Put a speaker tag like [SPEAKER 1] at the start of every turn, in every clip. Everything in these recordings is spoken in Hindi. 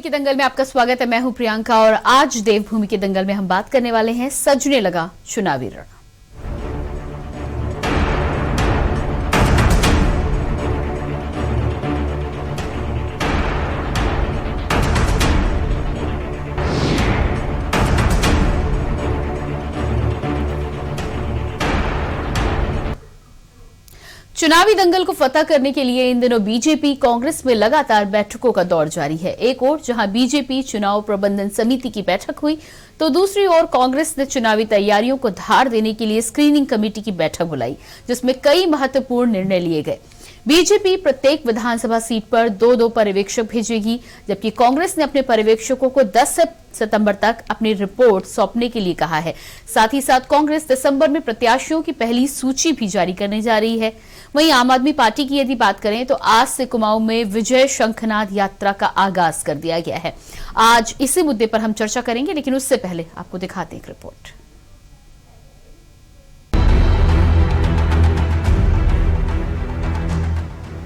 [SPEAKER 1] के दंगल में आपका स्वागत है। मैं हूं प्रियंका और आज देवभूमि के दंगल में हम बात करने वाले हैं सजने लगा चुनावी रण। चुनावी दंगल को फतह करने के लिए इन दिनों बीजेपी कांग्रेस में लगातार बैठकों का दौर जारी है। एक ओर जहां बीजेपी चुनाव प्रबंधन समिति की बैठक हुई, तो दूसरी ओर कांग्रेस ने चुनावी तैयारियों को धार देने के लिए स्क्रीनिंग कमेटी की बैठक बुलाई, जिसमें कई महत्वपूर्ण निर्णय लिए गए। बीजेपी प्रत्येक विधानसभा सीट पर 2-2 पर्यवेक्षक भेजेगी, जबकि कांग्रेस ने अपने पर्यवेक्षकों को 10 सितंबर तक अपनी रिपोर्ट सौंपने के लिए कहा है। साथ ही साथ कांग्रेस दिसंबर में प्रत्याशियों की पहली सूची भी जारी करने जा रही है। वहीं आम आदमी पार्टी की यदि बात करें तो आज से कुमाऊं में विजय शंखनाद यात्रा का आगाज कर दिया गया है। आज इसी मुद्दे पर हम चर्चा करेंगे, लेकिन उससे पहले आपको दिखाते हैं एक रिपोर्ट।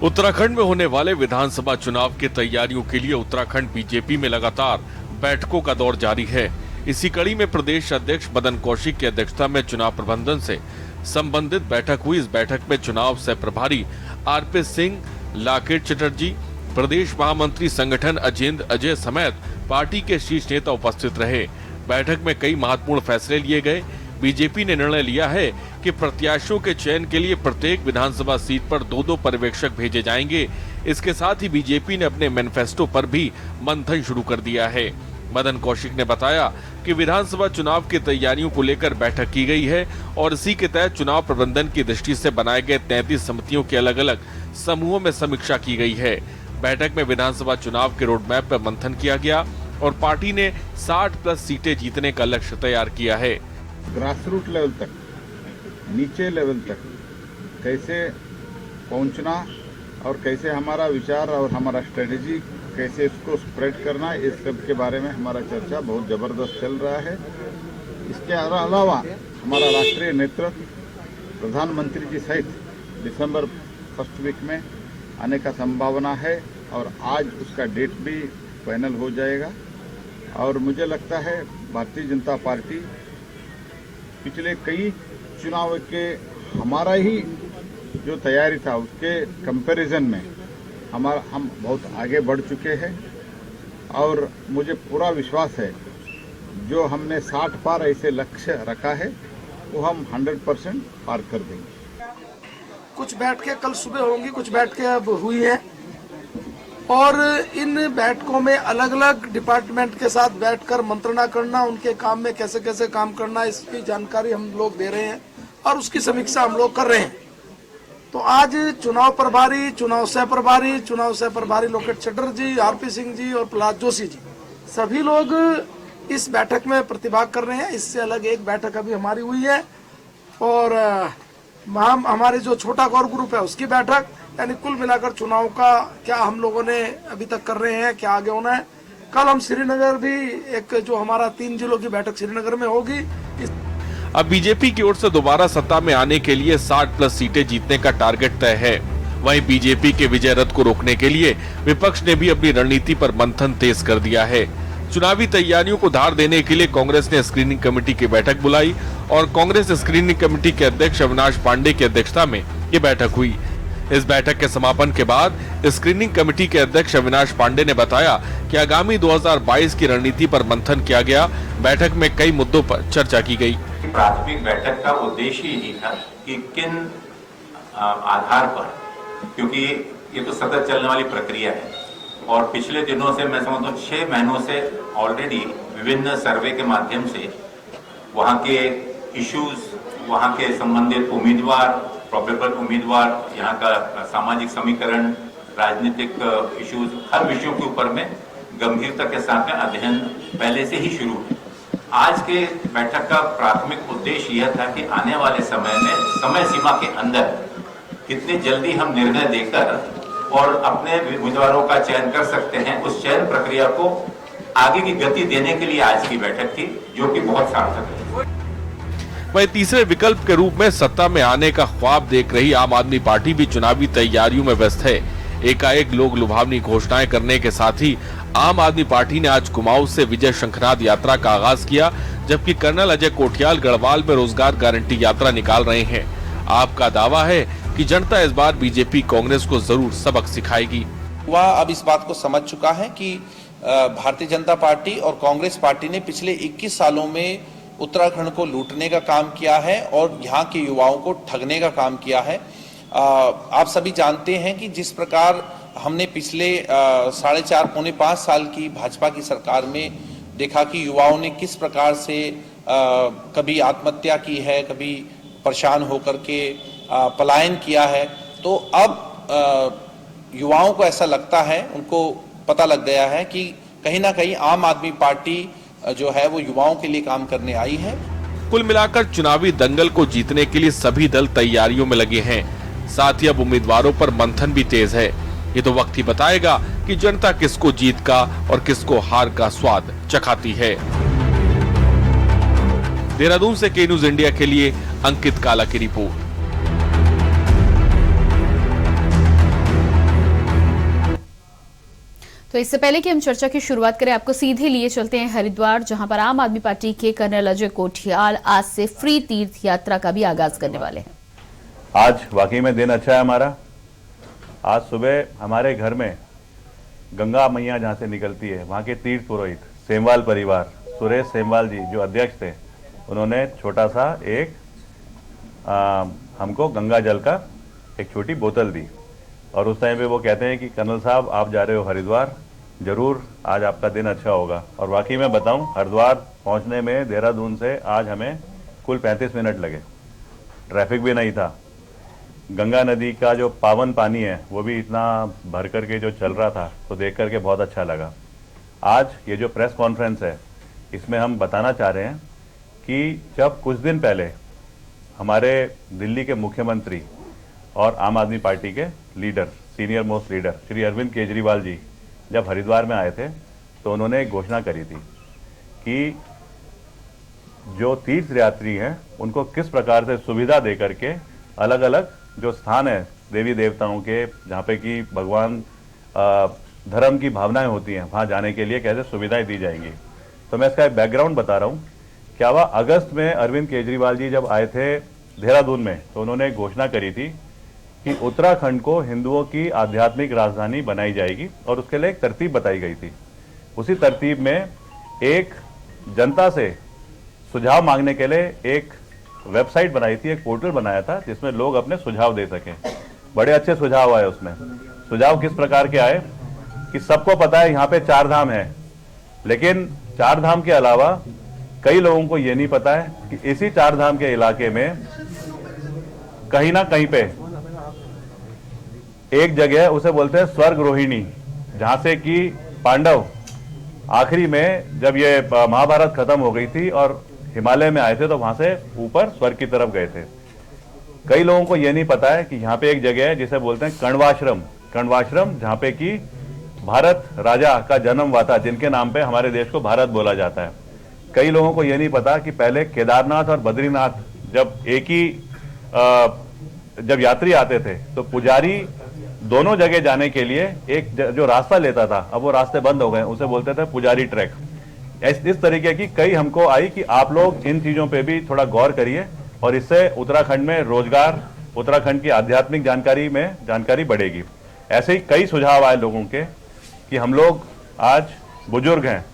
[SPEAKER 2] उत्तराखंड में होने वाले विधानसभा चुनाव की तैयारियों के लिए उत्तराखंड बीजेपी में लगातार बैठकों का दौर जारी है। इसी कड़ी में प्रदेश अध्यक्ष मदन कौशिक की अध्यक्षता में चुनाव प्रबंधन से संबंधित बैठक हुई। इस बैठक में चुनाव सह प्रभारी आरपी सिंह, लाकेट चटर्जी, प्रदेश महामंत्री संगठन अजेंद्र अजय समेत पार्टी के शीर्ष नेता उपस्थित रहे। बैठक में कई महत्वपूर्ण फैसले लिए गए। बीजेपी ने निर्णय लिया है कि प्रत्याशियों के चयन के लिए प्रत्येक विधानसभा सीट पर 2-2 पर्यवेक्षक भेजे जाएंगे। इसके साथ ही बीजेपी ने अपने मैनिफेस्टो पर भी मंथन शुरू कर दिया है। मदन कौशिक ने बताया कि विधानसभा चुनाव की तैयारियों को लेकर बैठक की गई है और इसी के तहत चुनाव प्रबंधन की दृष्टि से बनाए गए 33 समितियों के अलग अलग समूहों में समीक्षा की गई है। बैठक में विधानसभा चुनाव के रोडमैप पर मंथन किया गया और पार्टी ने 60+ सीटें जीतने का लक्ष्य तैयार किया है।
[SPEAKER 3] ग्रासरूट लेवल तक, नीचे लेवल तक कैसे पहुंचना और कैसे हमारा विचार और हमारा स्ट्रेटेजी कैसे इसको स्प्रेड करना, इस सब के बारे में हमारा चर्चा बहुत ज़बरदस्त चल रहा है। इसके अलावा हमारा राष्ट्रीय नेतृत्व प्रधानमंत्री जी सहित दिसंबर फर्स्ट वीक में आने का संभावना है और आज उसका डेट भी फाइनल हो जाएगा। और मुझे लगता है भारतीय जनता पार्टी पिछले कई चुनाव के हमारा ही जो तैयारी था उसके कंपैरिजन में हम बहुत आगे बढ़ चुके हैं और मुझे पूरा विश्वास है जो हमने 60 पार ऐसे लक्ष्य रखा है वो हम 100% पार कर देंगे।
[SPEAKER 4] कुछ बैठकें कल सुबह होंगी, कुछ बैठकें अब हुई हैं और इन बैठकों में अलग अलग डिपार्टमेंट के साथ बैठकर मंत्रणा करना, उनके काम में कैसे कैसे काम करना, इसकी जानकारी हम लोग दे रहे हैं और उसकी समीक्षा हम लोग कर रहे हैं। तो आज चुनाव प्रभारी, चुनाव सह प्रभारी लोकेट चटर्जी, आरपी सिंह जी और प्रहलाद जोशी जी सभी लोग इस बैठक में प्रतिभाग कर रहे हैं। इससे अलग एक बैठक अभी हमारी हुई है और हमारे जो छोटा कोर ग्रुप है उसकी बैठक, यानी कुल मिलाकर चुनाव का क्या हम लोगों ने अभी तक कर रहे हैं, क्या आगे होना है। कल हम श्रीनगर भी एक जो हमारा 3 जिलों की बैठक श्रीनगर में होगी।
[SPEAKER 2] अब बीजेपी की ओर से दोबारा सत्ता में आने के लिए 60+ सीटें जीतने का टारगेट तय है। वहीं बीजेपी के विजय रथ को रोकने के लिए विपक्ष ने भी अपनी रणनीति पर मंथन तेज कर दिया है। चुनावी तैयारियों को धार देने के लिए कांग्रेस ने स्क्रीनिंग कमेटी की बैठक बुलाई और कांग्रेस स्क्रीनिंग कमेटी के अध्यक्ष अविनाश पांडे की अध्यक्षता में ये बैठक हुई। इस बैठक के समापन के बाद स्क्रीनिंग कमेटी के अध्यक्ष अविनाश पांडे ने बताया कि आगामी 2022 की रणनीति पर मंथन किया गया। बैठक में कई मुद्दों पर चर्चा की गई।
[SPEAKER 5] प्राथमिक बैठक का उद्देश्य यही था कि किन आधार पर, क्योंकि ये तो सतत चलने वाली प्रक्रिया है और पिछले दिनों से मैं समझता हूँ 6 महीनों से ऑलरेडी विभिन्न सर्वे के माध्यम से वहाँ के इश्यूज, वहाँ के संबंधित उम्मीदवार, प्रोबेबल उम्मीदवार, यहाँ का सामाजिक समीकरण, राजनीतिक इश्यूज, हर विषयों के ऊपर में गंभीरता के साथ में अध्ययन पहले से ही शुरू है। आज के बैठक का प्राथमिक उद्देश्य यह था कि आने वाले समय में समय सीमा के अंदर कितनी जल्दी हम निर्णय देकर और अपने उम्मीदवारों का चयन कर सकते हैं, उस चयन प्रक्रिया को आगे की गति देने के लिए आज की बैठक थी, जो कि बहुत सार्थक है।
[SPEAKER 2] वहीं तीसरे विकल्प के रूप में सत्ता में आने का ख्वाब देख रही आम आदमी पार्टी भी चुनावी तैयारियों में व्यस्त है। एकाएक लोग लुभावनी घोषणाएं करने के साथ ही आम आदमी पार्टी ने आज कुमाऊं से विजय शंखनाद यात्रा का आगाज किया, जबकि कर्नल अजय कोठियाल गढ़वाल में रोजगार गारंटी यात्रा निकाल रहे हैं। आपका दावा है कि जनता इस बार बीजेपी कांग्रेस को जरूर सबक सिखाएगी।
[SPEAKER 6] वह अब इस बात को समझ चुका है कि भारतीय जनता पार्टी और कांग्रेस पार्टी ने पिछले 21 सालों में उत्तराखंड को लूटने का काम किया है और यहाँ के युवाओं को ठगने का काम किया है। आप सभी जानते हैं कि जिस प्रकार हमने पिछले 4.5 पौने 5 साल की भाजपा की सरकार में देखा कि युवाओं ने किस प्रकार से कभी आत्महत्या की है, कभी परेशान होकर के पलायन किया है। तो अब युवाओं को ऐसा लगता है, उनको पता लग गया है कि कहीं ना कहीं आम आदमी पार्टी जो है वो युवाओं के लिए काम करने आई है।
[SPEAKER 2] कुल मिलाकर चुनावी दंगल को जीतने के लिए सभी दल तैयारियों में लगे हैं। साथ ही अब उम्मीदवारों पर मंथन भी तेज है। ये तो वक्त ही बताएगा कि जनता किसको जीत का और किसको हार का स्वाद चखाती है। देहरादून से के न्यूज इंडिया के लिए अंकित काला की रिपोर्ट।
[SPEAKER 1] तो इससे पहले कि हम चर्चा की शुरुआत करें, आपको सीधे लिए चलते हैं हरिद्वार, जहां पर आम आदमी पार्टी के कर्नल अजय कोठियाल आज से फ्री तीर्थ यात्रा का भी आगाज करने वाले हैं।
[SPEAKER 7] आज वाकई में दिन अच्छा है हमारा। आज सुबह हमारे घर में गंगा मैया जहाँ से निकलती है, वहाँ के तीर्थ पुरोहित सेमवाल परिवार, सुरेश सेमवाल जी जो अध्यक्ष थे, उन्होंने छोटा सा एक हमको गंगा जल का एक छोटी बोतल दी और उस टाइम पे वो कहते हैं कि कर्नल साहब आप जा रहे हो हरिद्वार, जरूर आज आपका दिन अच्छा होगा। और वाकई में बताऊं, हरिद्वार पहुंचने में देहरादून से आज हमें कुल 35 मिनट लगे। ट्रैफिक भी नहीं था। गंगा नदी का जो पावन पानी है वो भी इतना भर करके जो चल रहा था, तो देख करके बहुत अच्छा लगा। आज ये जो प्रेस कॉन्फ्रेंस है, इसमें हम बताना चाह रहे हैं कि जब कुछ दिन पहले हमारे दिल्ली के मुख्यमंत्री और आम आदमी पार्टी के leader, senior most leader Shri Arvind Kejriwal ji जब हरिद्वार में आए थे, तो उन्होंने एक घोषणा करी थी कि जो तीर्थ यात्री हैं उनको किस प्रकार से सुविधा दे करके अलग अलग जो स्थान है देवी देवताओं के, जहाँ पे कि भगवान धर्म की भावनाएं होती हैं, वहाँ जाने के लिए कैसे सुविधाएं दी जाएंगी। तो मैं इसका एक बैकग्राउंड बता रहा हूँ। क्या हुआ, अगस्त में अरविंद केजरीवाल जी जब आए थे देहरादून में, तो उन्होंने एक घोषणा करी थी कि उत्तराखंड को हिंदुओं की आध्यात्मिक राजधानी बनाई जाएगी और उसके लिए एक तरतीब बताई गई थी। उसी तरतीब में एक जनता से सुझाव मांगने के लिए एक वेबसाइट बनाई थी, एक पोर्टल बनाया था जिसमें लोग अपने सुझाव दे सकें। बड़े अच्छे सुझाव आए उसमें। सुझाव किस प्रकार के आए कि सबको पता है यहाँ पे 4 धाम है, लेकिन 4 धाम के अलावा कई लोगों को ये नहीं पता है कि इसी 4 धाम के इलाके में कहीं ना कहीं पे एक जगह उसे बोलते हैं स्वर्ग रोहिणी, जहां से कि पांडव आखिरी में जब ये महाभारत खत्म हो गई थी और हिमालय में आए थे, तो वहां से ऊपर स्वर्ग की तरफ गए थे। कई लोगों को यह नहीं पता है कि यहाँ पे एक जगह है जिसे बोलते हैं कण्वाश्रम, जहां पे कि भारत राजा का जन्म हुआ था, जिनके नाम पे हमारे देश को भारत बोला जाता है। कई लोगों को यह नहीं पता कि पहले केदारनाथ और बद्रीनाथ जब एक ही जब यात्री आते थे, तो पुजारी दोनों जगह जाने के लिए एक जो रास्ता लेता था, अब वो रास्ते बंद हो गए, उसे बोलते थे पुजारी ट्रैक। इस तरीके की कई हमको आई कि आप लोग इन चीजों पे भी थोड़ा गौर करिए और इससे उत्तराखंड में रोजगार, उत्तराखंड की आध्यात्मिक जानकारी बढ़ेगी। ऐसे ही कई सुझाव आए लोगों के कि हम लोग आज बुजुर्ग हैं,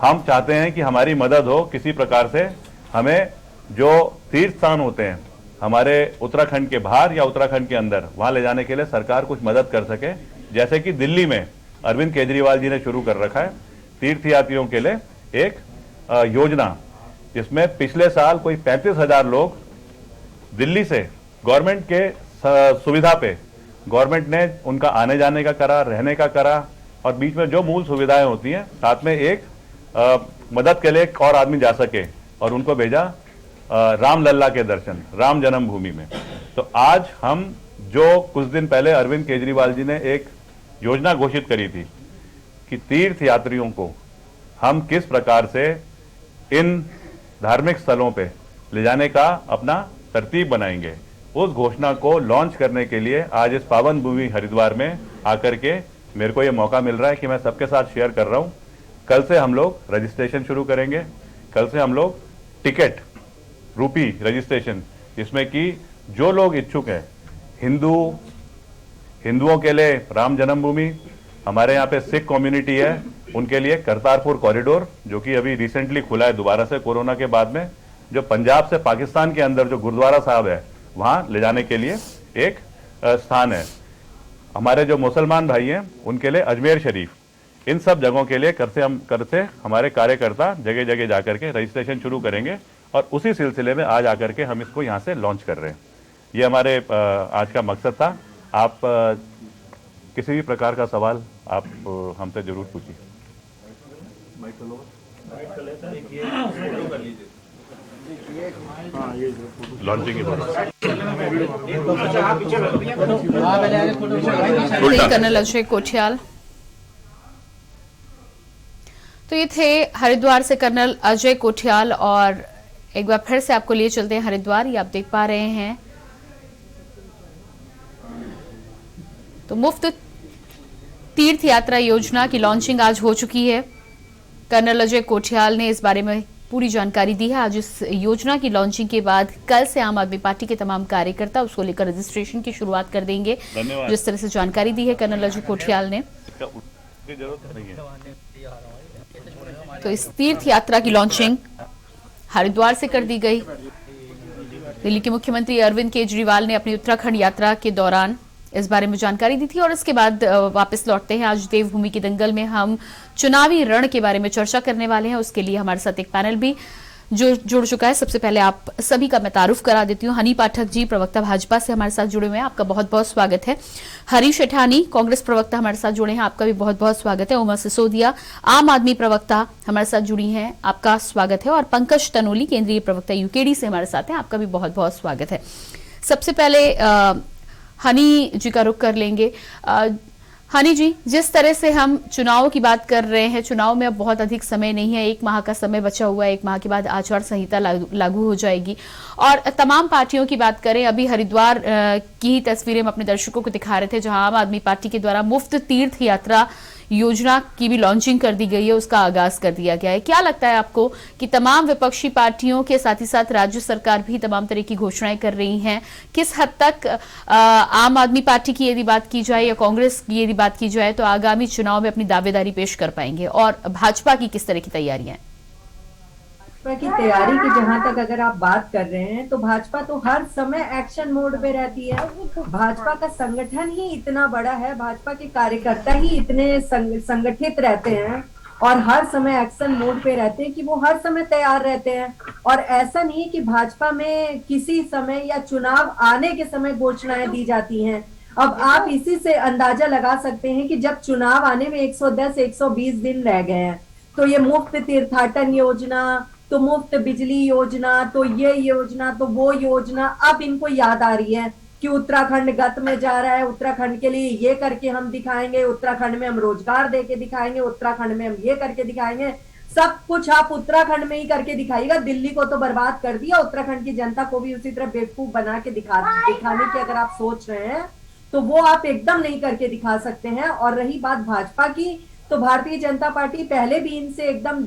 [SPEAKER 7] हम चाहते हैं कि हमारी मदद हो किसी प्रकार से। हमें जो तीर्थ स्थान होते हैं हमारे उत्तराखंड के बाहर या उत्तराखंड के अंदर, वहां ले जाने के लिए सरकार कुछ मदद कर सके। जैसे कि दिल्ली में अरविंद केजरीवाल जी ने शुरू कर रखा है तीर्थयात्रियों के लिए एक योजना, जिसमें पिछले साल कोई 35,000 लोग दिल्ली से गवर्नमेंट के सुविधा पे, गवर्नमेंट ने उनका आने जाने का करा, रहने का करा, और बीच में जो मूल सुविधाएं होती हैं, साथ में एक मदद के लिए एक और आदमी जा सके, और उनको भेजा रामलल्ला के दर्शन, राम जन्मभूमि में। तो आज हम जो कुछ दिन पहले अरविंद केजरीवाल जी ने एक योजना घोषित करी थी कि तीर्थ यात्रियों को हम किस प्रकार से इन धार्मिक स्थलों पे ले जाने का अपना तरतीब बनाएंगे, उस घोषणा को लॉन्च करने के लिए आज इस पावन भूमि हरिद्वार में आकर के मेरे को ये मौका मिल रहा है कि मैं सबके साथ शेयर कर रहा हूं। कल से हम लोग रजिस्ट्रेशन शुरू करेंगे। कल से हम लोग टिकट रूपी रजिस्ट्रेशन, जिसमें कि जो लोग इच्छुक हैं, हिंदुओं के लिए राम जन्मभूमि, हमारे यहाँ पे सिख कम्युनिटी है, उनके लिए करतारपुर कॉरिडोर जो कि अभी रिसेंटली खुला है दोबारा से कोरोना के बाद में, जो पंजाब से पाकिस्तान के अंदर जो गुरुद्वारा साहब है वहां ले जाने के लिए एक स्थान है। हमारे जो मुसलमान भाई हैं उनके लिए अजमेर शरीफ, इन सब जगहों के लिए कर से हमारे कार्यकर्ता जगह जगह जाकर के रजिस्ट्रेशन शुरू करेंगे और उसी सिलसिले में आज आकर के हम इसको यहाँ से लॉन्च कर रहे हैं। ये हमारे आज का मकसद था। आप किसी भी प्रकार का सवाल आप हमसे जरूर पूछिए। Launching
[SPEAKER 1] colonel Ajay Kothiyal. तो ये थे हरिद्वार से कर्नल अजय कोठियाल। और एक बार फिर से आपको लिए चलते हैं हरिद्वार। ये आप देख पा रहे हैं तो मुफ्त तीर्थ यात्रा योजना की लॉन्चिंग आज हो चुकी है। कर्नल अजय कोठियाल ने इस बारे में पूरी जानकारी दी है। आज इस योजना की लॉन्चिंग के बाद कल से आम आदमी पार्टी के तमाम कार्यकर्ता उसको लेकर रजिस्ट्रेशन की शुरुआत कर देंगे। जिस तरह से जानकारी दी है कर्नल अजय कोठियाल ने, तो इस तीर्थ यात्रा की लॉन्चिंग हरिद्वार से कर दी गई। दिल्ली के मुख्यमंत्री अरविंद केजरीवाल ने अपनी उत्तराखंड यात्रा के दौरान इस बारे में जानकारी दी थी। और इसके बाद वापस लौटते हैं। आज देवभूमि के दंगल में हम चुनावी रण के बारे में चर्चा करने वाले हैं। उसके लिए हमारे साथ एक पैनल भी जो जुड़ चुका है। सबसे पहले आप सभी का मैं तारुफ करा देती हूँ। हनी पाठक जी, प्रवक्ता भाजपा से हमारे साथ जुड़े हुए हैं, आपका बहुत बहुत स्वागत है। हरीश सेठानी, कांग्रेस प्रवक्ता हमारे साथ जुड़े हैं, आपका भी बहुत बहुत स्वागत है। उमा सिसोदिया, आम आदमी प्रवक्ता हमारे साथ जुड़ी हैं, आपका स्वागत है। और पंकज तनोली, केंद्रीय प्रवक्ता यूकेडी से हमारे साथ हैं, आपका भी बहुत बहुत स्वागत है। सबसे पहले हनी जी का रुख कर लेंगे। हनी जी, जिस तरह से हम चुनाव की बात कर रहे हैं, चुनाव में अब बहुत अधिक समय नहीं है, 1 माह का समय बचा हुआ है। 1 माह के बाद आचार संहिता लागू हो जाएगी। और तमाम पार्टियों की बात करें, अभी हरिद्वार की ही तस्वीरें हम अपने दर्शकों को दिखा रहे थे, जहां आम आदमी पार्टी के द्वारा मुफ्त तीर्थ यात्रा योजना की भी लॉन्चिंग कर दी गई है, उसका आगाज कर दिया गया है। क्या लगता है आपको कि तमाम विपक्षी पार्टियों के साथ ही साथ राज्य सरकार भी तमाम तरह की घोषणाएं कर रही हैं, किस हद तक आम आदमी पार्टी की यदि बात की जाए या कांग्रेस की यदि बात की जाए तो आगामी चुनाव में अपनी दावेदारी पेश कर पाएंगे, और भाजपा की किस तरह की तैयारियां हैं?
[SPEAKER 8] भाजपा की तैयारी की जहां तक अगर आप बात कर रहे हैं तो भाजपा तो हर समय एक्शन मोड पे रहती है। भाजपा का संगठन ही इतना बड़ा है, भाजपा के कार्यकर्ता ही इतने संगठित रहते हैं और हर समय एक्शन मोड पे रहते हैं कि वो हर समय तैयार रहते हैं। और ऐसा नहीं है कि भाजपा में किसी समय या चुनाव आने के समय घोषणाएं दी जाती हैं। अब आप इसी से अंदाजा लगा सकते हैं कि जब चुनाव आने में 110-120 दिन रह गए हैं तो ये मुफ्त तीर्थाटन योजना, तो मुफ्त बिजली योजना, तो ये योजना, तो वो योजना अब इनको याद आ रही है कि उत्तराखंड गत में जा रहा है, उत्तराखंड के लिए ये करके हम दिखाएंगे, उत्तराखंड में हम रोजगार देके दिखाएंगे, उत्तराखंड में हम ये करके दिखाएंगे। सब कुछ आप उत्तराखंड में ही करके दिखाइएगा। दिल्ली को तो बर्बाद कर दिया, उत्तराखंड की जनता को भी उसी तरह बेवकूफ बना के दिखाने की अगर आप सोच रहे हैं तो वो आप एकदम नहीं करके दिखा सकते हैं। और रही बात भाजपा की, तो भारतीय जनता पार्टी पहले भी इनसे एकदम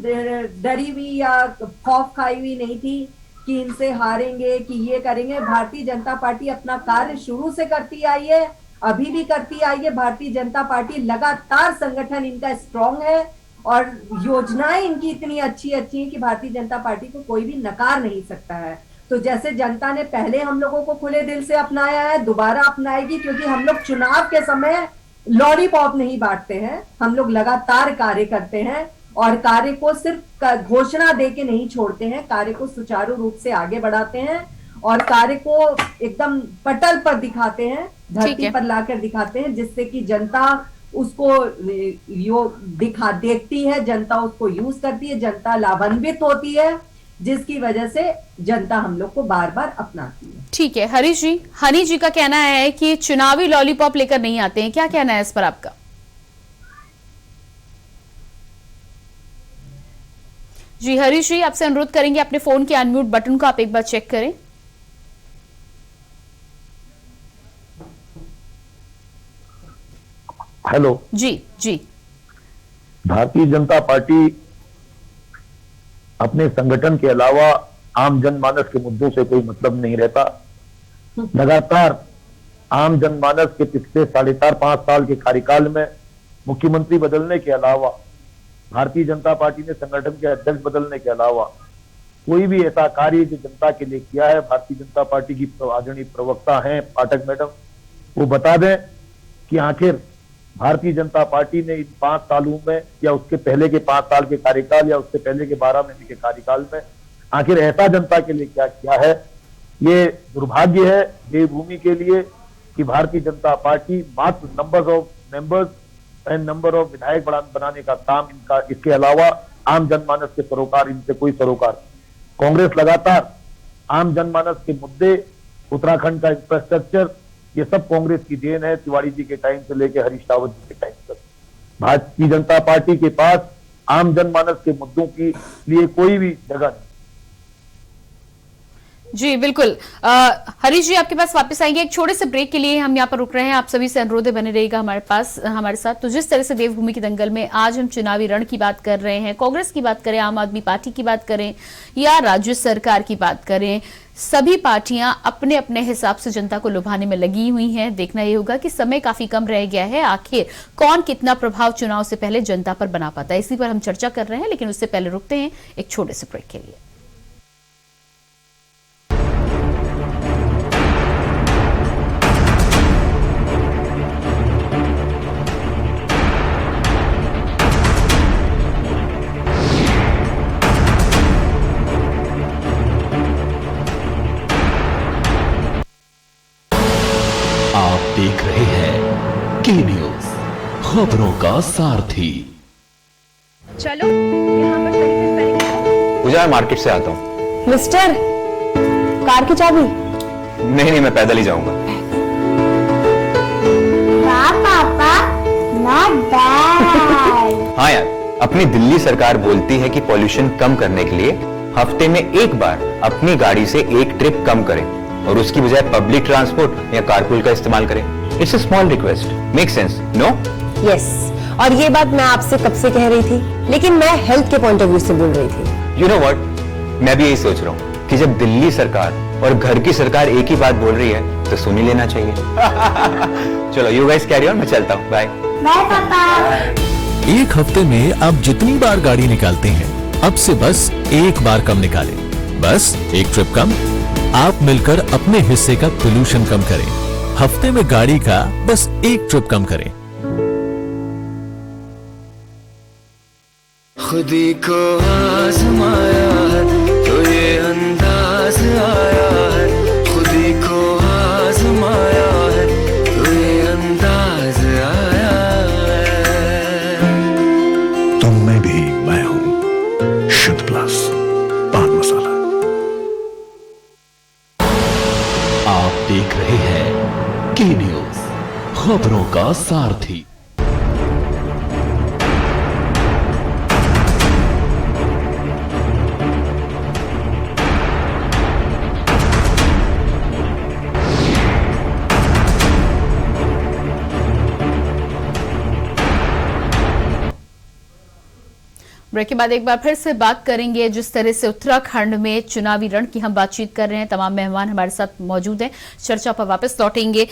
[SPEAKER 8] डरी हुई या खौफ खाई हुई नहीं थी कि इनसे हारेंगे, कि ये करेंगे। भारतीय जनता पार्टी अपना कार्य शुरू से करती आई है, अभी भी करती आई है। भारतीय जनता पार्टी लगातार संगठन इनका स्ट्रांग है और योजनाएं इनकी इतनी अच्छी अच्छी हैं कि भारतीय जनता पार्टी को कोई भी नकार नहीं सकता है। तो जैसे जनता ने पहले हम लोगों को खुले दिल से अपनाया है, दोबारा अपनाएगी, क्योंकि हम लोग चुनाव के समय लॉलीपॉप नहीं बांटते हैं, हम लोग लगातार कार्य करते हैं और कार्य को सिर्फ घोषणा देके नहीं छोड़ते हैं, कार्य को सुचारू रूप से आगे बढ़ाते हैं और कार्य को एकदम पटल पर दिखाते हैं, धरती पर लाकर दिखाते हैं, जिससे कि जनता उसको देखती है, जनता उसको यूज करती है, जनता लाभान्वित होती है, जिसकी वजह से जनता हम लोग को बार बार अपनाती है।
[SPEAKER 1] ठीक है हरीश जी, हनी जी का कहना है कि चुनावी लॉलीपॉप लेकर नहीं आते हैं, क्या कहना है इस पर आपका? जी हरीश जी, आपसे अनुरोध करेंगे अपने फोन के अनम्यूट बटन को आप एक बार चेक करें।
[SPEAKER 9] हेलो
[SPEAKER 1] जी जी।
[SPEAKER 9] भारतीय जनता पार्टी अपने संगठन के अलावा आम जनमानस के मुद्दों से कोई मतलब नहीं रहता। लगातार आम जनमानस के पिछले 4.5-5 साल के कार्यकाल में मुख्यमंत्री बदलने के अलावा, भारतीय जनता पार्टी ने संगठन के अध्यक्ष बदलने के अलावा कोई भी ऐसा कार्य जो जनता के लिए किया है, भारतीय जनता पार्टी की आदरणीय प्रवक्ता हैं पाठक मैडम, वो बता दें कि आखिर भारतीय जनता पार्टी ने इन 5 सालों में या उसके पहले के 5 साल के कार्यकाल या उससे पहले के 12 महीने के कार्यकाल में आखिर ऐसा जनता के लिए क्या किया है। ये दुर्भाग्य है देवभूमि के लिए कि भारतीय जनता पार्टी मात्र number of members and number of विधायक बनाने का काम इनका, इसके अलावा आम जनमानस के सरोकार, इनसे कोई सरोकार। कांग्रेस लगातार आम जनमानस के मुद्दे, उत्तराखंड का इंफ्रास्ट्रक्चर, ये सब कांग्रेस की देन है। तिवारी जी के टाइम से लेकर हरीश रावत जी के टाइम तक भारतीय जनता पार्टी के पास आम जनमानस के मुद्दों के लिए कोई भी जगह नहीं।
[SPEAKER 1] जी बिल्कुल। हरीश जी आपके पास वापस आएंगे, एक छोटे से ब्रेक के लिए हम यहाँ पर रुक रहे हैं। आप सभी से अनुरोध है बने रहेगा हमारे साथ। तो जिस तरह से देवभूमि के दंगल में आज हम चुनावी रण की बात कर रहे हैं, कांग्रेस की बात करें, आम आदमी पार्टी की बात करें या राज्य सरकार की बात करें, सभी पार्टियां अपने अपने हिसाब से जनता को लुभाने में लगी हुई हैं। देखना यह होगा कि समय काफी कम रह गया है, आखिर कौन कितना प्रभाव चुनाव से पहले जनता पर बना पाता है, इसी पर हम चर्चा कर रहे हैं। लेकिन उससे पहले रुकते हैं एक छोटे से ब्रेक के लिए।
[SPEAKER 10] देख रहे हैं के न्यूज, खबरों का सारथी।
[SPEAKER 11] चलो यहाँ पर सही से करेंगे।
[SPEAKER 12] पूजा, मार्केट से आता हूँ।
[SPEAKER 11] मिस्टर, कार की चाबी?
[SPEAKER 12] नहीं, मैं पैदल ही जाऊंगा।
[SPEAKER 11] पापा, not bad।
[SPEAKER 12] हाँ यार, अपनी दिल्ली सरकार बोलती है कि पॉल्यूशन कम करने के लिए हफ्ते में एक बार अपनी गाड़ी से एक ट्रिप कम करें और उसकी बजाय पब्लिक ट्रांसपोर्ट या कारपूल का इस्तेमाल करें। It's a small request, make sense, no?
[SPEAKER 11] Yes, और ये बात मैं आपसे कब से कह रही थी, लेकिन मैं हेल्थ के पॉइंट ऑफ व्यू से बोल रही थी।
[SPEAKER 12] यू नो व्हाट, मैं भी यही सोच रहा हूँ कि जब दिल्ली सरकार और घर की सरकार एक ही बात बोल रही है तो सुन ही लेना चाहिए। चलो यू गाइस कैरी ऑन, मैं चलता हूँ, बाय।
[SPEAKER 11] बाय पापा।
[SPEAKER 10] एक हफ्ते में आप जितनी बार गाड़ी निकालते हैं, अब से बस एक बार कम निकालें। बस एक ट्रिप कम, आप मिलकर अपने हिस्से का पोल्यूशन कम करें। हफ्ते में गाड़ी का बस एक ट्रिप कम करें।
[SPEAKER 13] खुदी को आजमाया है तो ये अंदाज आया है, खुदी को आजमाया है तो ये अंदाज आया है।
[SPEAKER 10] तुम में भी मैं हूं, शुद्ध प्लस पान मसाला। आप देख रहे हैं के न्यूज, खबरों का सारथी।
[SPEAKER 1] ब्रेक के बाद एक बार फिर से बात करेंगे जिस तरह से उत्तराखंड में चुनावी रण की हम बातचीत कर रहे हैं। तमाम मेहमान हमारे साथ मौजूद हैं, चर्चा पर वापस लौटेंगे।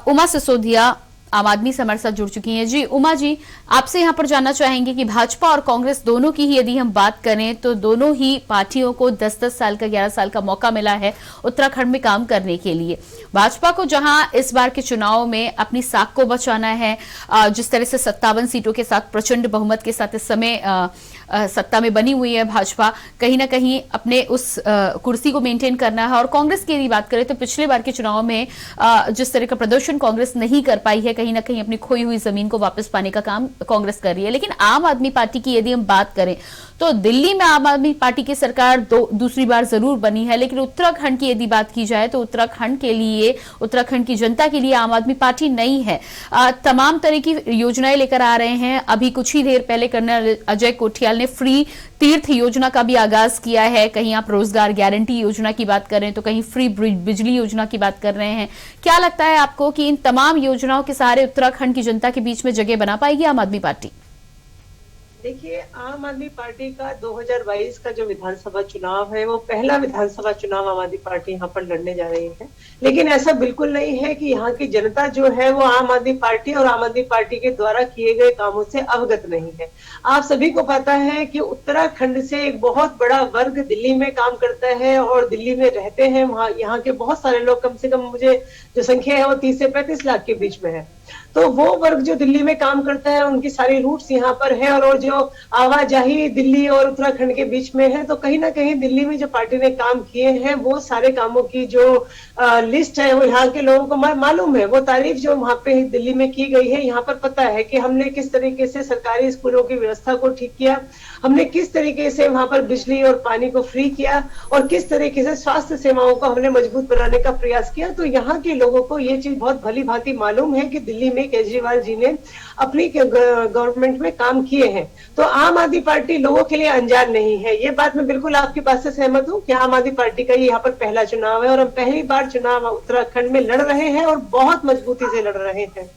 [SPEAKER 1] उमा सिसोदिया आम आदमी से हमारे साथ जुड़ चुकी हैं। जी उमा जी, आपसे यहां पर जानना चाहेंगे कि भाजपा और कांग्रेस दोनों की ही यदि हम बात करें तो दोनों ही पार्टियों को 10-10 साल का 11 साल का मौका मिला है उत्तराखंड में काम करने के लिए। भाजपा को जहां इस बार के चुनाव में अपनी साख को बचाना है, जिस तरह से 57 सीटों के साथ प्रचंड बहुमत के साथ इस समय सत्ता में बनी हुई है भाजपा, कहीं ना कहीं अपने उस कुर्सी को मेंटेन करना है। और कांग्रेस की यदि बात करें तो पिछले बार के चुनाव में जिस तरह का प्रदर्शन कांग्रेस नहीं कर पाई है, कहीं ना कहीं अपनी खोई हुई जमीन को वापस पाने का काम कांग्रेस कर रही है। लेकिन आम आदमी पार्टी की यदि हम बात करें तो दिल्ली में आम आदमी पार्टी की सरकार दूसरी बार जरूर बनी है, लेकिन उत्तराखंड की यदि बात की जाए तो उत्तराखंड के लिए, उत्तराखंड की जनता के लिए आम आदमी पार्टी नहीं है। तमाम तरह की योजनाएं लेकर आ रहे हैं। अभी कुछ ही देर पहले कर्नल अजय कोठियाल दल ने फ्री तीर्थ योजना का भी आगाज किया है। कहीं आप रोजगार गारंटी योजना की बात कर रहे हैं तो कहीं फ्री बिजली योजना की बात कर रहे हैं। क्या लगता है आपको कि इन तमाम योजनाओं के सहारे उत्तराखंड की जनता के बीच में जगह बना पाएगी आम आदमी पार्टी?
[SPEAKER 14] देखिए, आम आदमी पार्टी का 2022 का जो विधानसभा चुनाव है वो पहला विधानसभा चुनाव आम आदमी पार्टी यहाँ पर लड़ने जा रही है। लेकिन ऐसा बिल्कुल नहीं है कि यहाँ की जनता जो है वो आम आदमी पार्टी और आम आदमी पार्टी के द्वारा किए गए कामों से अवगत नहीं है। आप सभी को पता है कि उत्तराखंड से एक बहुत बड़ा वर्ग दिल्ली में काम करता है और दिल्ली में रहते हैं। वहाँ यहाँ के बहुत सारे लोग, कम से कम मुझे जो संख्या है वो 30 से 35 लाख के बीच में है। तो वो वर्ग जो दिल्ली में काम करता है उनकी सारी रूट्स यहाँ पर है और जो आवाजाही दिल्ली और उत्तराखंड के बीच में है, तो कहीं ना कहीं दिल्ली में जो पार्टी ने काम किए हैं वो सारे कामों की जो लिस्ट है वो यहाँ के लोगों को मालूम है। वो तारीफ जो वहाँ पे दिल्ली में की गई है, यहाँ पर पता है कि हमने किस तरीके से सरकारी स्कूलों की व्यवस्था को ठीक किया, हमने किस तरीके से वहाँ पर बिजली और पानी को फ्री किया और किस तरीके से स्वास्थ्य सेवाओं को हमने मजबूत बनाने का प्रयास किया। तो यहाँ के लोगों को ये चीज बहुत भली भांति मालूम है कि दिल्ली में केजरीवाल जी ने अपनी गवर्नमेंट में काम किए हैं। तो आम आदमी पार्टी लोगों के लिए अनजान नहीं है। ये बात मैं बिल्कुल आपकी बात से सहमत हूँ कि आम आदमी पार्टी का ये यहाँ पर पहला चुनाव है और हम पहली बार चुनाव उत्तराखंड में लड़ रहे हैं और बहुत मजबूती से लड़ रहे हैं।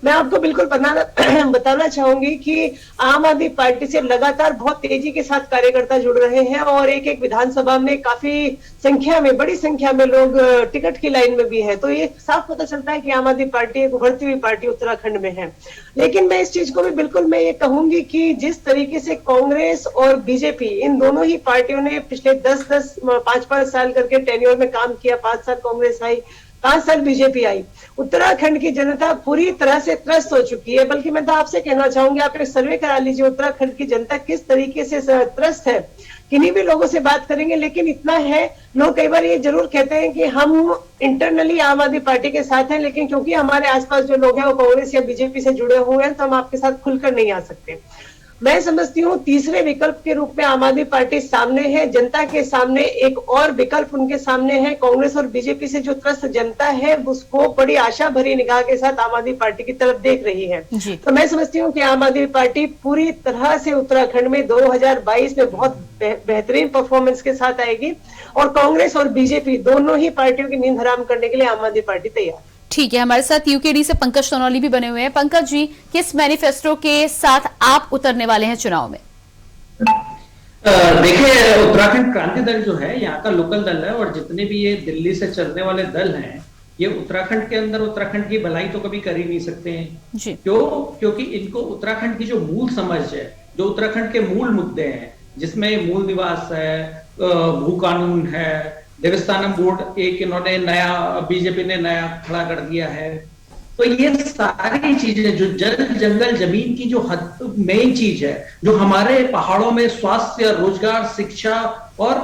[SPEAKER 14] मैं आपको बिल्कुल बताना चाहूंगी कि आम आदमी पार्टी से लगातार बहुत तेजी के साथ कार्यकर्ता जुड़ रहे हैं और एक एक विधानसभा में काफी संख्या में, बड़ी संख्या में लोग टिकट की लाइन में भी है। तो ये साफ पता चलता है कि आम आदमी पार्टी एक उभरती हुई पार्टी उत्तराखंड में है। लेकिन मैं इस चीज को भी बिल्कुल मैं ये कहूंगी कि जिस तरीके से कांग्रेस और बीजेपी, इन दोनों ही पार्टियों ने पिछले 5-5 साल करके टेन्योर में काम किया। 5 साल कांग्रेस आई, 5 साल बीजेपी आई। उत्तराखंड की जनता पूरी तरह से त्रस्त हो चुकी है। बल्कि मैं तो आपसे कहना चाहूंगी, आप एक सर्वे करा लीजिए उत्तराखंड की जनता किस तरीके से त्रस्त है। किन्हीं भी लोगों से बात करेंगे, लेकिन इतना है, लोग कई बार ये जरूर कहते हैं कि हम इंटरनली आम आदमी पार्टी के साथ हैं, लेकिन क्योंकि हमारे आसपास जो लोग हैं वो कांग्रेस या बीजेपी से जुड़े हुए हैं तो हम आपके साथ खुलकर नहीं आ सकते। मैं समझती हूँ तीसरे विकल्प के रूप में आम आदमी पार्टी सामने है। जनता के सामने एक और विकल्प उनके सामने है। कांग्रेस और बीजेपी से जो त्रस्त जनता है उसको बड़ी आशा भरी निगाह के साथ आम आदमी पार्टी की तरफ देख रही है। तो मैं समझती हूँ कि आम आदमी पार्टी पूरी तरह से उत्तराखंड में 2022 में बहुत बेहतरीन परफॉर्मेंस के साथ आएगी और कांग्रेस और बीजेपी दोनों ही पार्टियों की नींद हराम करने के लिए आम आदमी पार्टी तैयार।
[SPEAKER 1] ठीक है, हमारे साथ यूकेडी से पंकज सोनौली भी बने हुए हैं। पंकज जी, किस मैनिफेस्टो के साथ आप उतरने वाले हैं चुनाव में?
[SPEAKER 15] देखिए, उत्तराखंड क्रांति दल जो है यहाँ का लोकल दल है और जितने भी ये दिल्ली से चलने वाले दल हैं, ये उत्तराखंड के अंदर उत्तराखंड की भलाई तो कभी कर ही नहीं सकते हैं। क्यों? क्योंकि इनको उत्तराखंड की जो मूल समझ है, जो उत्तराखंड के मूल मुद्दे हैं, जिसमें मूल निवास है, भू कानून है, देवस्थानम बोर्ड एक इन्होंने नया, बीजेपी ने नया खड़ा कर दिया है। तो ये सारी चीजें जो जल जंगल जमीन की जो मेन चीज है, जो हमारे पहाड़ों में स्वास्थ्य, रोजगार, शिक्षा और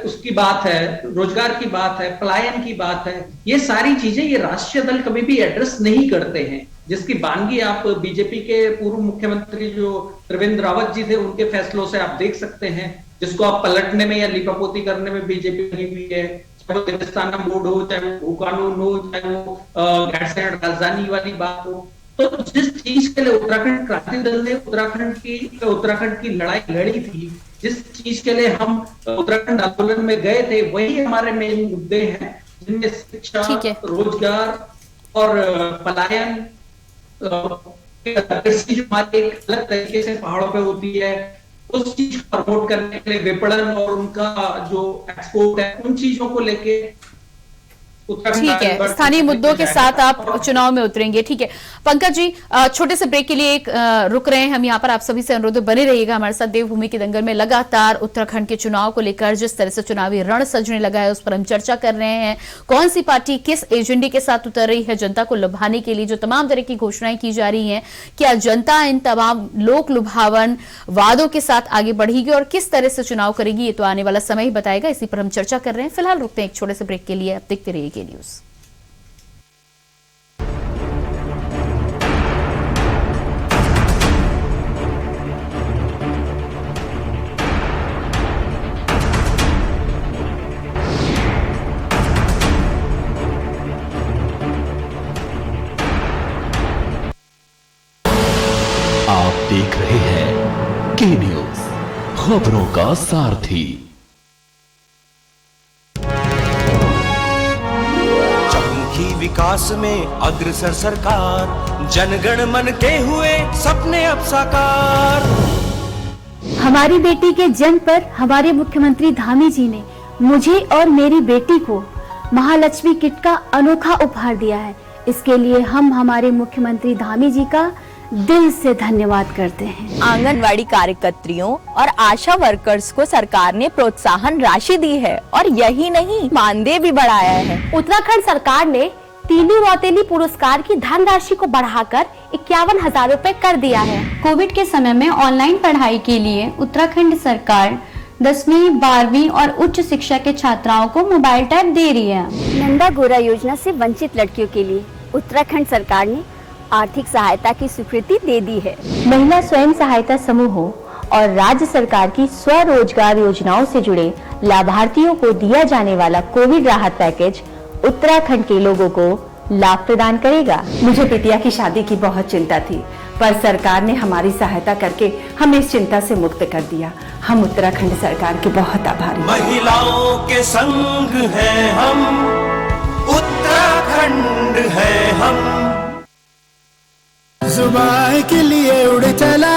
[SPEAKER 15] उसकी बात है, रोजगार की बात है, पलायन की बात है, ये सारी चीजें ये राष्ट्रीय दल कभी भी एड्रेस नहीं करते हैं। जिसकी बानगी आप बीजेपी के पूर्व मुख्यमंत्री जो त्रिवेंद्र रावत जी थे उनके फैसलों से आप देख सकते हैं, जिसको आप पलटने में या लिपापोती करने में बीजेपी लगी हुई है। चाहे वो देवस्थानम बोर्ड हो, चाहे वो भू कानून हो, चाहे वो गैरसैंण राजधानी वाली बात हो। तो जिस चीज के लिए उत्तराखंड क्रांति दल ने उत्तराखंड की लड़ाई लड़ी थी, जिस चीज के लिए हम उत्तराखंड आंदोलन में गए थे, वही हमारे मेन मुद्दे हैं, जिनमें शिक्षा, रोजगार और पलायन, कृषि जो हमारे एक अलग तरीके से पहाड़ों पे होती है, उस चीज को प्रमोट करने के लिए विपणन और उनका जो एक्सपोर्ट है, उन चीजों को लेके
[SPEAKER 1] ठीक है, स्थानीय मुद्दों के साथ आप चुनाव में उतरेंगे। ठीक है पंकज जी, छोटे से ब्रेक के लिए एक रुक रहे हैं हम यहाँ पर। आप सभी से अनुरोध बने रहिएगा हमारे साथ। देवभूमि के दंगल में लगातार उत्तराखंड के चुनाव को लेकर जिस तरह से चुनावी रण सजने लगा है उस पर हम चर्चा कर रहे हैं। कौन सी पार्टी किस एजेंडे के साथ उतर रही है जनता को लुभाने के लिए, जो तमाम तरह की घोषणाएं की जा रही है, क्या जनता इन तमाम लोक लुभावन वादों के साथ आगे बढ़ेगी और किस तरह से चुनाव करेगी, ये तो आने वाला समय ही बताएगा। इसी पर हम चर्चा कर रहे हैं। फिलहाल रुकते हैं एक छोटे से ब्रेक के लिए। अब देखते रहिए न्यूज।
[SPEAKER 10] आप देख रहे हैं के न्यूज। खबरों का सारथी।
[SPEAKER 13] चमकी विकास में अग्रसर सरकार, जनगण मन के हुए सपने अब साकार।
[SPEAKER 16] हमारी बेटी के जन्म पर हमारे मुख्यमंत्री धामी जी ने मुझे और मेरी बेटी को महालक्ष्मी किट का अनोखा उपहार दिया है। इसके लिए हम हमारे मुख्यमंत्री धामी जी का दिल से धन्यवाद करते हैं।
[SPEAKER 17] आंगनवाड़ी कार्यकर्तियों और आशा वर्कर्स को सरकार ने प्रोत्साहन राशि दी है और यही नहीं, मानदेय भी बढ़ाया है।
[SPEAKER 16] उत्तराखंड सरकार ने तीली रौतेली पुरस्कार की धनराशि को बढ़ाकर 51,000 रुपए कर दिया है। कोविड के समय में ऑनलाइन पढ़ाई के लिए उत्तराखंड सरकार 10वीं, 12वीं और उच्च शिक्षा के छात्राओं को मोबाइल टैब दे रही है।
[SPEAKER 18] नंदा गोरा योजना से वंचित लड़कियों के लिए उत्तराखंड सरकार ने आर्थिक सहायता की स्वीकृति दे दी है।
[SPEAKER 16] महिला स्वयं सहायता समूहों और राज्य सरकार की स्वरोजगार योजनाओं से जुड़े लाभार्थियों को दिया जाने वाला कोविड राहत पैकेज उत्तराखंड के लोगों को लाभ प्रदान करेगा।
[SPEAKER 19] मुझे बिटिया की शादी की बहुत चिंता थी, पर सरकार ने हमारी सहायता करके हमें इस चिंता से मुक्त कर दिया। हम उत्तराखंड सरकार के बहुत आभारी हैं।
[SPEAKER 13] महिलाओं के संग हैं हम, उत्तराखंड है हम।
[SPEAKER 20] जुबान के लिए उड़ चला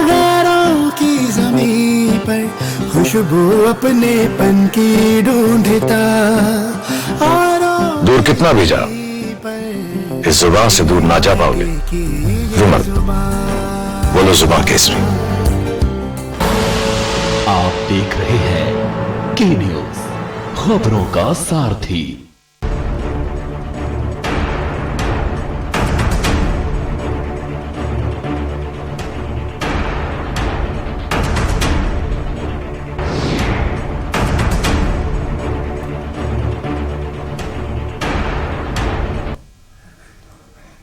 [SPEAKER 20] गैरों की जमीन पर, खुशबू अपने पन की ढूंढता।
[SPEAKER 21] दूर कितना भी जा, इस जुबान से दूर ना जा पाओगे। रुमल, बोलो जुबान केसरी।
[SPEAKER 10] आप देख रहे हैं के न्यूज, खबरों का सारथी।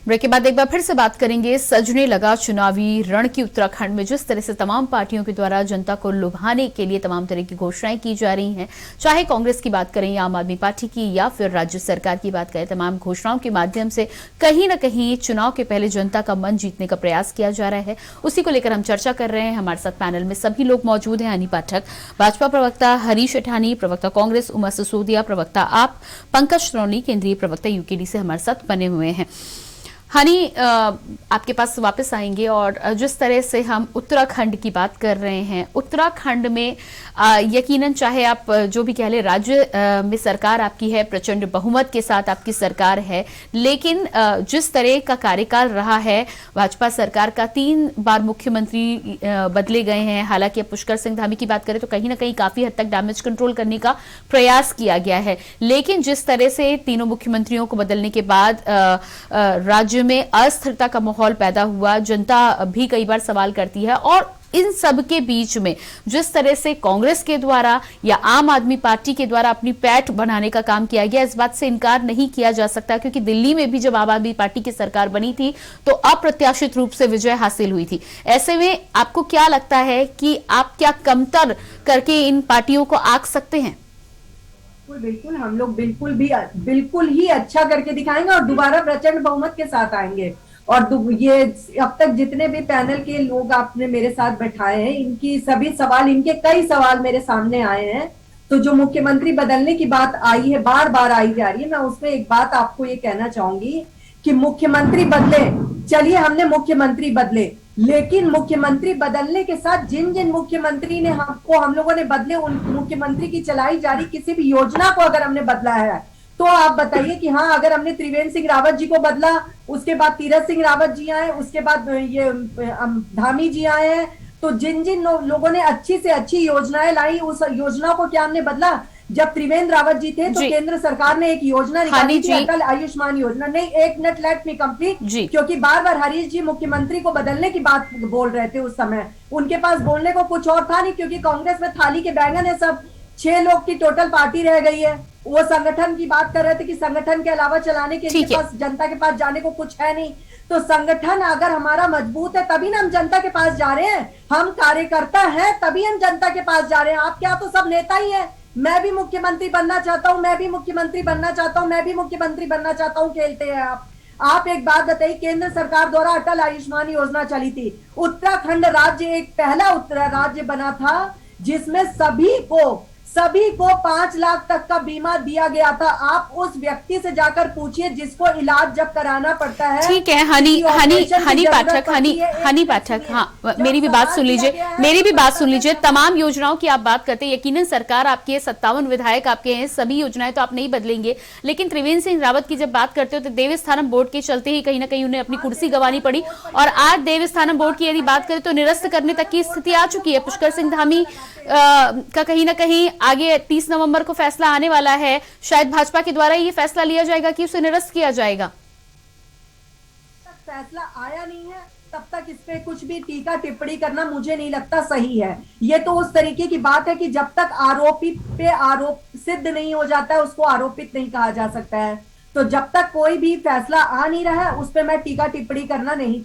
[SPEAKER 1] ब्रेक के बाद एक बार फिर से बात करेंगे। सजने लगा चुनावी रण की उत्तराखंड में जिस तरह से तमाम पार्टियों के द्वारा जनता को लुभाने के लिए तमाम तरह की घोषणाएं की जा रही हैं, चाहे कांग्रेस की बात करें या आम आदमी पार्टी की या फिर राज्य सरकार की बात करें, तमाम घोषणाओं के माध्यम से कहीं न कहीं चुनाव के पहले जनता का मन जीतने का प्रयास किया जा रहा है। उसी को लेकर हम चर्चा कर रहे हैं। हमारे साथ पैनल में सभी लोग मौजूद हैं। हनी पाठक, भाजपा प्रवक्ता हरीश अठानी, प्रवक्ता कांग्रेस उमा सिसोदिया, प्रवक्ता आप पंकज त्रोनी, केंद्रीय प्रवक्ता यूकेडी से हमारे साथ बने हुए हैं। हनी, आपके पास वापस आएंगे और जिस तरह से हम उत्तराखंड की बात कर रहे हैं, उत्तराखंड में यकीनन चाहे आप जो भी कह ले, राज्य में सरकार आपकी है, प्रचंड बहुमत के साथ आपकी सरकार है, लेकिन जिस तरह का कार्यकाल रहा है, भाजपा सरकार का 3 बार मुख्यमंत्री बदले गए हैं। हालांकि अब पुष्कर सिंह धामी की बात करें तो कहीं ना कहीं काफी हद तक डैमेज कंट्रोल करने का प्रयास किया गया है, लेकिन जिस तरह से तीनों मुख्यमंत्रियों को बदलने के बाद राज्य में अस्थिरता का माहौल पैदा हुआ, जनता भी कई बार सवाल करती है। और इन सब के बीच में जिस तरह से कांग्रेस के द्वारा या आम आदमी पार्टी के द्वारा अपनी पैठ बनाने का काम किया गया, इस बात से इनकार नहीं किया जा सकता, क्योंकि दिल्ली में भी जब आम आदमी पार्टी की सरकार बनी थी तो अप्रत्याशित रूप से विजय हासिल हुई थी। ऐसे में आपको क्या लगता है कि आप क्या कमतर करके इन पार्टियों को आंक सकते हैं?
[SPEAKER 8] बिल्कुल, हम लोग बिल्कुल ही अच्छा करके दिखाएंगे और दोबारा प्रचंड बहुमत के साथ आएंगे। और ये अब तक जितने भी पैनल के लोग आपने मेरे साथ बैठाए हैं, इनकी सभी सवाल, इनके कई सवाल मेरे सामने आए हैं। तो जो मुख्यमंत्री बदलने की बात आई है, बार बार आई जा रही है, मैं उसमें एक बात आपको ये कहना चाहूंगी कि मुख्यमंत्री बदले, चलिए हमने मुख्यमंत्री बदले, लेकिन मुख्यमंत्री बदलने के साथ जिन जिन मुख्यमंत्री ने हम लोगों ने बदले, उन मुख्यमंत्री की चलाई जा रही किसी भी योजना को अगर हमने बदला है तो आप बताइए कि हाँ, अगर हमने त्रिवेंद्र सिंह रावत जी को बदला, उसके बाद तीरथ सिंह रावत जी आए, उसके बाद ये धामी जी आए हैं, तो जिन जिन लोगों ने अच्छी से अच्छी योजनाएं लाई, उस योजना को क्या हमने बदला? जब त्रिवेंद्र रावत जी थे तो केंद्र सरकार ने एक योजना निकाली थी, अटल आयुष्मान योजना। नहीं, एक मिनट, लेट मी कंप्लीट, क्योंकि बार बार हरीश जी मुख्यमंत्री को बदलने की बात बोल रहे थे उस समय, उनके पास बोलने को कुछ और था नहीं, क्योंकि कांग्रेस में थाली के बैंगन है सब। 6 लोग की टोटल पार्टी रह गई है। वो संगठन की बात कर रहे थे कि संगठन के अलावा चलाने के लिए पास, जनता के पास जाने को कुछ है नहीं। तो संगठन अगर हमारा मजबूत है तभी ना हम जनता के पास जा रहे हैं, हम कार्यकर्ता हैं तभी हम जनता के पास जा रहे हैं। आप क्या तो सब नेता ही है। मैं भी मुख्यमंत्री बनना चाहता हूँ, मैं भी मुख्यमंत्री बनना चाहता हूँ, मैं भी मुख्यमंत्री बनना चाहता हूँ, खेलते हैं आप। आप एक बात बताइए, केंद्र सरकार द्वारा अटल आयुष्मान योजना चली थी, उत्तराखंड राज्य एक पहला राज्य बना था जिसमें सभी को 5 लाख तक का बीमा दिया गया था। आप उस व्यक्ति से जाकर पूछिए जिसको इलाज जब कराना पड़ता है।
[SPEAKER 1] ठीक है, हनी पाठक, हाँ, मेरी भी बात सुन लीजिए। तमाम योजनाओं की आप बात करते हैं, यकीनन सरकार आपके 57 विधायक आपके हैं, सभी योजनाएं तो आप नहीं बदलेंगे, लेकिन त्रिवेंद्र सिंह रावत की जब बात करते हो तो देवस्थानम बोर्ड के चलते ही कहीं ना कहीं उन्हें अपनी कुर्सी गंवानी पड़ी, और आज देवस्थानम बोर्ड की यदि बात करें तो निरस्त करने तक की स्थिति आ चुकी है। पुष्कर सिंह धामी का कहीं ना कहीं आगे 30 नवंबर को फैसला आने वाला है, शायद भाजपा के द्वारा ये फैसला लिया जाएगा कि उसे निरस्त किया जाएगा।
[SPEAKER 8] फैसला आया नहीं है तब तक इस पे कुछ भी टीका टिप्पणी करना मुझे नहीं लगता सही है। ये तो उस तरीके की बात है कि जब तक आरोपी पे आरोप सिद्ध नहीं हो जाता है उसको आरोपित नहीं कहा जा सकता है। तो जब तक कोई भी फैसला आ नहीं रहा है उस पे मैं टीका टिप्पणी करना नहीं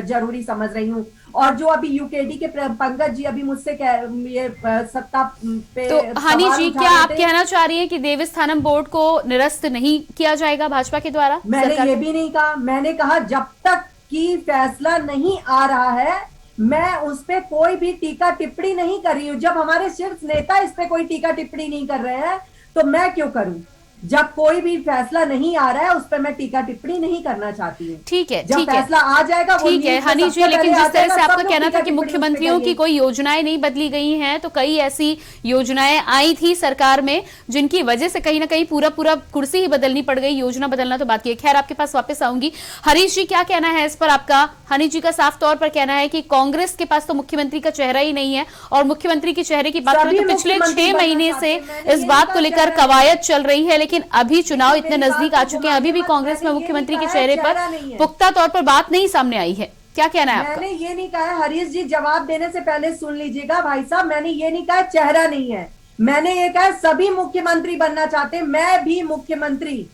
[SPEAKER 8] जरूरी समझ रही हूँ। और जो अभी यूकेडी के पंकज जी अभी मुझसे ये सत्ता पे,
[SPEAKER 1] तो हानि जी, क्या आप कहना चाह रही हैं कि देवस्थानम बोर्ड को निरस्त नहीं किया जाएगा भाजपा के द्वारा?
[SPEAKER 8] मैंने ये भी नहीं कहा, मैंने कहा जब तक की फैसला नहीं आ रहा है मैं उस पे कोई भी टीका टिप्पणी नहीं कर रही हूँ। जब हमारे शीर्ष नेता इस पे कोई टीका टिप्पणी नहीं कर रहे हैं तो मैं क्यों करूं? जब कोई भी फैसला नहीं आ रहा है उस पर मैं टीका टिप्पणी नहीं करना चाहती हूँ।
[SPEAKER 1] ठीक है,
[SPEAKER 8] जब फैसला आ जाएगा
[SPEAKER 1] ठीक है हनी जी, लेकिन जिस तरह से आपका कहना था कि मुख्यमंत्रियों की कोई योजनाएं नहीं बदली गई हैं, तो कई ऐसी योजनाएं आई थी सरकार में जिनकी वजह से कहीं ना कहीं पूरा कुर्सी ही बदलनी पड़ गई, योजना बदलना तो बात की है। खैर, आपके पास वापस आऊंगी। हरीश जी, क्या कहना है इस पर आपका? हनी जी का साफ तौर पर कहना है कि कांग्रेस के पास तो मुख्यमंत्री का चेहरा ही नहीं है, और मुख्यमंत्री के चेहरे की बात करें तो पिछले 6 महीने से इस बात को लेकर कवायद चल रही है, लेकिन अभी चुनाव इतने नजदीक आ चुके हैं, अभी भी कांग्रेस में मुख्यमंत्री के चेहरे पर पुख्ता तौर पर बात नहीं सामने आई है। क्या कहना है आपका?
[SPEAKER 8] मैंने ये नहीं कहा, हरीश जी जवाब देने से पहले सुन लीजिएगा भाई साहब, मैंने ये नहीं कहा चेहरा नहीं है, मैंने ये कहा सभी मुख्यमंत्री बनना चाहते हैं, मैं भी मुख्यमंत्री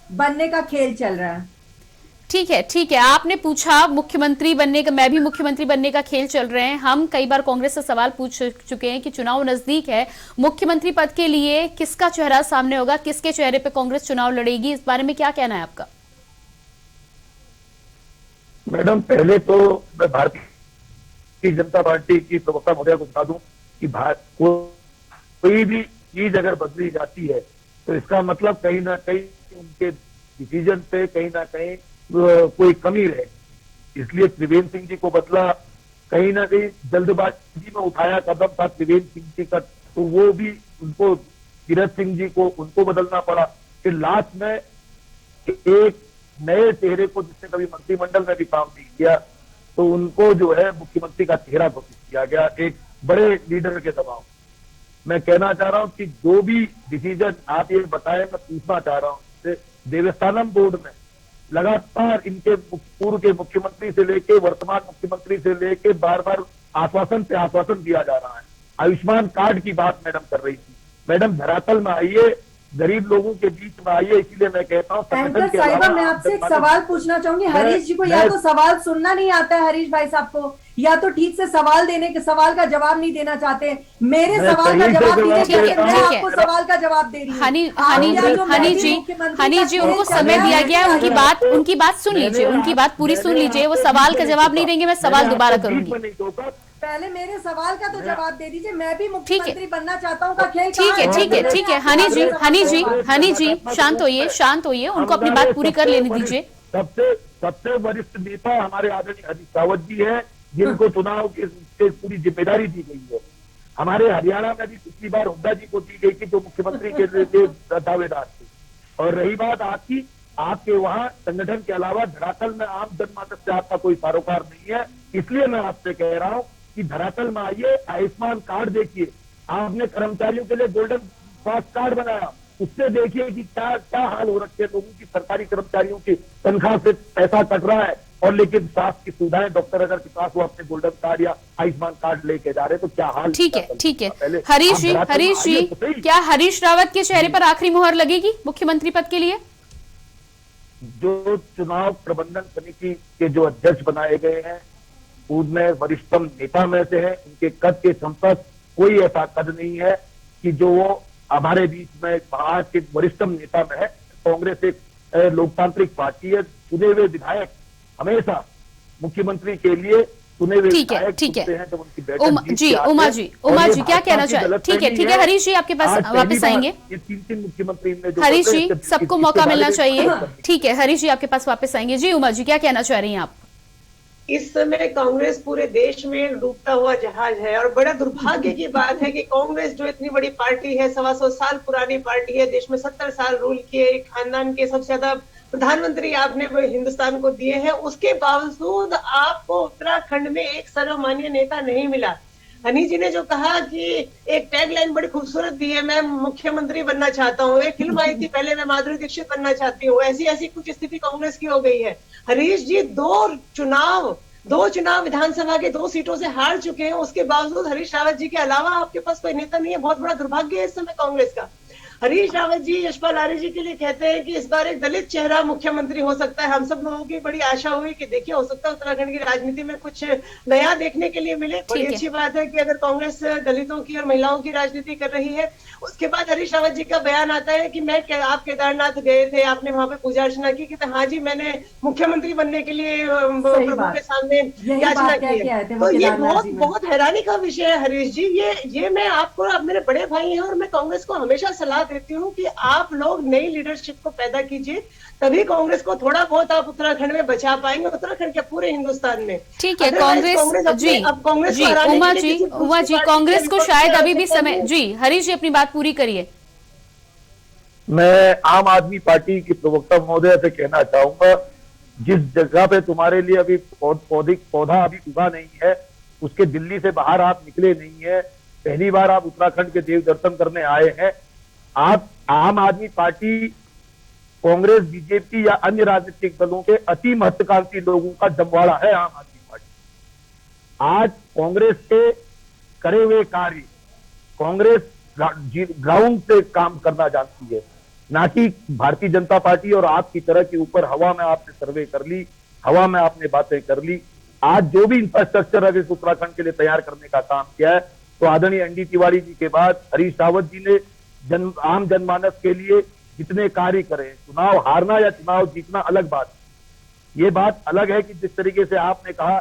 [SPEAKER 8] बनने का खेल चल रहा है।
[SPEAKER 1] ठीक है, आपने पूछा मुख्यमंत्री बनने का, मैं भी मुख्यमंत्री बनने का खेल चल रहे हैं। हम कई बार कांग्रेस से सवाल पूछ चुके हैं कि चुनाव नजदीक है, मुख्यमंत्री पद के लिए किसका चेहरा सामने होगा, किसके चेहरे पे कांग्रेस चुनाव लड़ेगी, इस बारे में क्या कहना है आपका?
[SPEAKER 9] मैडम, पहले तो मैं भारतीय जनता पार्टी की प्रवक्ता महोदया को बता दूं कि कोई भी चीज अगर बदली जाती है तो इसका मतलब कहीं ना कहीं उनके डिसीजन पे कहीं ना कहीं कोई कमी रहे, इसलिए त्रिवेंद्र सिंह जी को बदला। कहीं ना कहीं जल्दबाजी में उठाया कदम था त्रिवेंद्र सिंह जी का, तो वो भी उनको तीरथ सिंह जी को उनको बदलना पड़ा। फिर लास्ट में एक नए चेहरे को जिसने कभी मंत्रिमंडल में भी काम नहीं किया तो उनको जो है मुख्यमंत्री का चेहरा घोषित किया गया एक बड़े लीडर के दबाव। मैं कहना चाह रहा हूं कि जो भी डिसीजन आप ये बताएं, मैं पूछना चाह रहा हूं देवस्थानम बोर्ड में लगातार इनके पूर्व के मुख्यमंत्री से लेके वर्तमान मुख्यमंत्री से लेके बार बार आश्वासन पे आश्वासन दिया जा रहा है। आयुष्मान कार्ड की बात मैडम कर रही थी। मैडम, धरातल में आइए, गरीब लोगों के बीच में आइए, इसीलिए मैं कहता हूँ
[SPEAKER 8] मैं आपसे एक सवाल पूछना चाहूंगी। हरीश जी को या तो सवाल सुनना नहीं आता है, हरीश भाई साहब को, या तो ठीक से सवाल का जवाब नहीं देना चाहते। मेरे सवाल का जवाब मैं आपको सवाल का जवाब दे रही हूँ।
[SPEAKER 1] हनी जी, उनको समय दिया गया है, उनकी बात सुन लीजिए, उनकी बात पूरी सुन लीजिए। वो सवाल का जवाब नहीं देंगे, मैं सवाल दोबारा करूंगी।
[SPEAKER 8] पहले मेरे सवाल का तो जवाब दे दीजिए, मैं भी मुख्यमंत्री बनना चाहता हूँ का खेल।
[SPEAKER 1] ठीक है हनी जी शांत होइए, उनको अपनी बात पूरी कर लेने दीजिए।
[SPEAKER 9] सबसे वरिष्ठ नेता हमारे आदरणीय हरीश रावत जी है, जिनको चुनाव की पूरी जिम्मेदारी दी गई है। हमारे हरियाणा में भी पिछली बार हुड्डा जी को दी गई थी, जो मुख्यमंत्री के लिए दावेदार थे। और रही बात आपके वहाँ संगठन के अलावा धरातल में आम जनमानस से आपका कोई सरोकार नहीं है, इसलिए मैं आपसे कह रहा हूँ कि धरातल में आइए, आयुष्मान कार्ड देखिए। आपने कर्मचारियों के लिए गोल्डन स्वास्थ्य कार्ड बनाया, उससे देखिए कि क्या हाल हो रखे हैं लोगों की। सरकारी कर्मचारियों की तनख्वाह से पैसा कट रहा है, और लेकिन स्वास्थ्य की सुविधाएं डॉक्टर अगर के पास वो अपने गोल्डन कार्ड या आयुष्मान कार्ड लेके जा रहे तो क्या हाल।
[SPEAKER 1] ठीक है हरीश जी, क्या हरीश रावत के चेहरे पर आखिरी मुहर लगेगी मुख्यमंत्री पद के लिए?
[SPEAKER 9] जो चुनाव प्रबंधन समिति के जो अध्यक्ष बनाए गए हैं उनमें वरिष्ठतम नेता में से है, उनके कद के संपर्क कोई ऐसा कद नहीं है कि जो वो हमारे बीच में आज के वरिष्ठतम नेता में है। कांग्रेस एक लोकतांत्रिक पार्टी है। चुने हुए विधायक हमेशा मुख्यमंत्री के लिए चुने हुए
[SPEAKER 1] ठीक है, ठीक है। जी उमा जी क्या कहना चाहिए? ठीक है हरीश जी आपके पास वापस आएंगे।
[SPEAKER 9] ये 3 मुख्यमंत्री ने
[SPEAKER 1] हरीश जी सबको मौका मिलना चाहिए। ठीक है हरीश जी आपके पास वापस आएंगे। जी उमा जी क्या कहना चाह रही हैं आप?
[SPEAKER 14] इस समय कांग्रेस पूरे देश में डूबता हुआ जहाज है और बड़ा दुर्भाग्य की बात है कि कांग्रेस जो इतनी बड़ी पार्टी है, 125 साल पुरानी पार्टी है, देश में 70 साल रूल किए, एक खानदान के सबसे ज्यादा प्रधानमंत्री आपने हिंदुस्तान को दिए हैं, उसके बावजूद आपको उत्तराखंड में एक सर्वमान्य नेता नहीं मिला। हनी जी ने जो कहा कि एक टैगलाइन बड़ी खूबसूरत दी है, मैं मुख्यमंत्री बनना चाहता हूँ, एक फिल्म आई थी पहले, मैं माधुरी दीक्षित बनना चाहती हूँ, ऐसी कुछ स्थिति कांग्रेस की हो गई है। हरीश जी दो चुनाव विधानसभा के 2 सीटों से हार चुके हैं, उसके बावजूद हरीश रावत जी के अलावा आपके पास कोई नेता नहीं है। बहुत बड़ा दुर्भाग्य है इस समय कांग्रेस का। हरीश रावत जी यशपाल आर्य जी के लिए कहते हैं कि इस बार एक दलित चेहरा मुख्यमंत्री हो सकता है। हम सब लोगों की बड़ी आशा हुई कि देखिए हो सकता है उत्तराखंड की राजनीति में कुछ नया देखने के लिए मिले। बड़ी अच्छी बात है कि अगर कांग्रेस दलितों की और महिलाओं की राजनीति कर रही है। उसके बाद हरीश रावत जी का बयान आता है कि आप केदारनाथ गए थे, आपने वहां पे पूजा अर्चना की, कि हाँ जी मैंने मुख्यमंत्री बनने के लिए प्रभु के सामने याचना की है। तो ये बहुत हैरानी का विषय है हरीश जी। ये मैं आपको, आप मेरे बड़े भाई हैं और मैं कांग्रेस को हमेशा सलाह देती हूँ कि आप लोग नई लीडरशिप को पैदा कीजिए, तभी कांग्रेस को थोड़ा बहुत आप उत्तराखंड में बचा पाएंगे, उत्तराखंड के पूरे हिंदुस्तान में।
[SPEAKER 1] ठीक है कांग्रेस जी उमा जी कांग्रेस को शायद अभी भी समय। जी हरीश जी अपनी बात पूरी करिए।
[SPEAKER 9] मैं आम आदमी पार्टी की प्रवक्ता महोदय से कहना चाहूंगा, जिस जगह पे तुम्हारे लिए अभी पौधा अभी उगा नहीं है, उसके दिल्ली से बाहर आप निकले नहीं है, पहली बार आप उत्तराखंड के देव दर्शन करने आए हैं। आप आम आदमी पार्टी कांग्रेस बीजेपी या अन्य राजनीतिक दलों के अति महत्वाकांक्षी लोगों का जमवाड़ा है आम आदमी पार्टी। आज कांग्रेस के करे हुए कार्य, कांग्रेस ग्राउंड से काम करना जानती है, ना कि भारतीय जनता पार्टी और आपकी तरह के ऊपर हवा में आपने सर्वे कर ली, हवा में आपने बातें कर ली। आज जो भी इंफ्रास्ट्रक्चर अगर उत्तराखंड के लिए तैयार करने का काम किया है, तो आदरणीय एनडी तिवारी जी के बाद हरीश रावत जी ने आम जनमानस के लिए जितने कार्य करें, चुनाव हारना या चुनाव जीतना अलग बात है। ये बात अलग है कि जिस तरीके से आपने कहा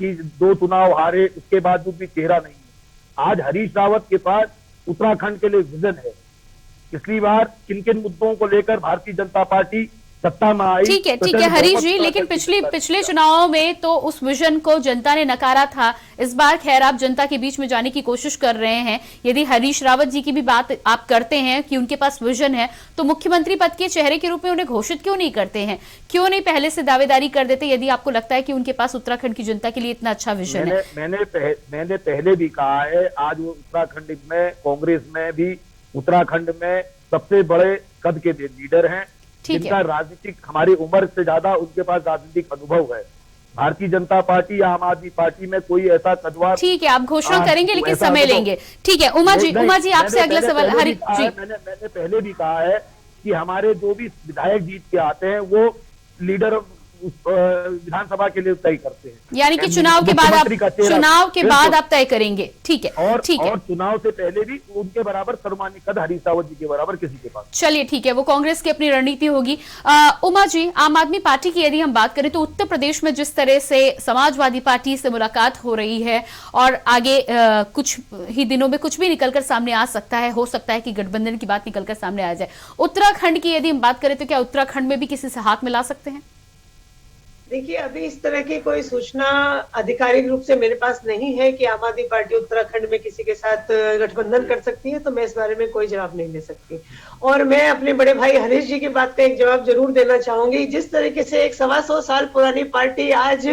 [SPEAKER 9] कि 2 चुनाव हारे, उसके बाद भी चेहरा नहीं है। आज हरीश रावत के पास उत्तराखंड के लिए विजन है। पिछली बार किन किन मुद्दों को लेकर भारतीय जनता पार्टी सत्ता में आई।
[SPEAKER 1] ठीक है हरीश जी, लेकिन पिछले चुनावों में तो उस विजन को जनता ने नकारा था। इस बार खैर आप जनता के बीच में जाने की कोशिश कर रहे हैं। यदि हरीश रावत जी की भी बात आप करते हैं कि उनके पास विजन है, तो मुख्यमंत्री पद के चेहरे के रूप में उन्हें घोषित क्यों नहीं करते हैं? क्यों नहीं पहले से दावेदारी कर देते यदि आपको लगता है कि उनके पास उत्तराखंड की जनता के लिए इतना अच्छा विजन है?
[SPEAKER 9] मैंने पहले भी कहा है, आज वो उत्तराखंड में, कांग्रेस में भी उत्तराखंड में सबसे बड़े कद के लीडर हैं, जिनका राजनीतिक हमारी उम्र से ज्यादा उनके पास राजनीतिक अनुभव है। भारतीय जनता पार्टी या आम आदमी पार्टी में कोई ऐसा कदवा।
[SPEAKER 1] ठीक है आप घोषणा करेंगे लेकिन समय लेंगे। ठीक है उमा जी आपसे अगला सवाल। हरी जी
[SPEAKER 9] मैंने पहले भी कहा है कि हमारे जो भी विधायक जीत के आते हैं वो लीडर विधानसभा के लिए तय करते हैं,
[SPEAKER 1] यानी कि चुनाव के बाद आप तय करेंगे। ठीक है
[SPEAKER 9] और चुनाव से पहले भी उनके बराबर सर्वमान्य कद हरीश रावत जी के बराबर किसी के पास।
[SPEAKER 1] चलिए ठीक है, वो कांग्रेस की अपनी रणनीति होगी। उमा जी आम आदमी पार्टी की यदि हम बात करें तो उत्तर प्रदेश में जिस तरह से समाजवादी पार्टी से मुलाकात हो रही है और आगे कुछ ही दिनों में कुछ भी निकलकर सामने आ सकता है, हो सकता है कि गठबंधन की बात निकलकर सामने आ जाए। उत्तराखंड की यदि हम बात करें तो क्या उत्तराखंड में भी किसी से हाथ मिला सकते हैं?
[SPEAKER 14] देखिए अभी इस तरह की कोई सूचना आधिकारिक रूप से मेरे पास नहीं है कि आम आदमी पार्टी उत्तराखंड में किसी के साथ गठबंधन कर सकती है, तो मैं इस बारे में कोई जवाब नहीं दे सकती। और मैं अपने बड़े भाई हरीश जी की बात का एक जवाब जरूर देना चाहूंगी। जिस तरीके से एक 125 साल पुरानी पार्टी आज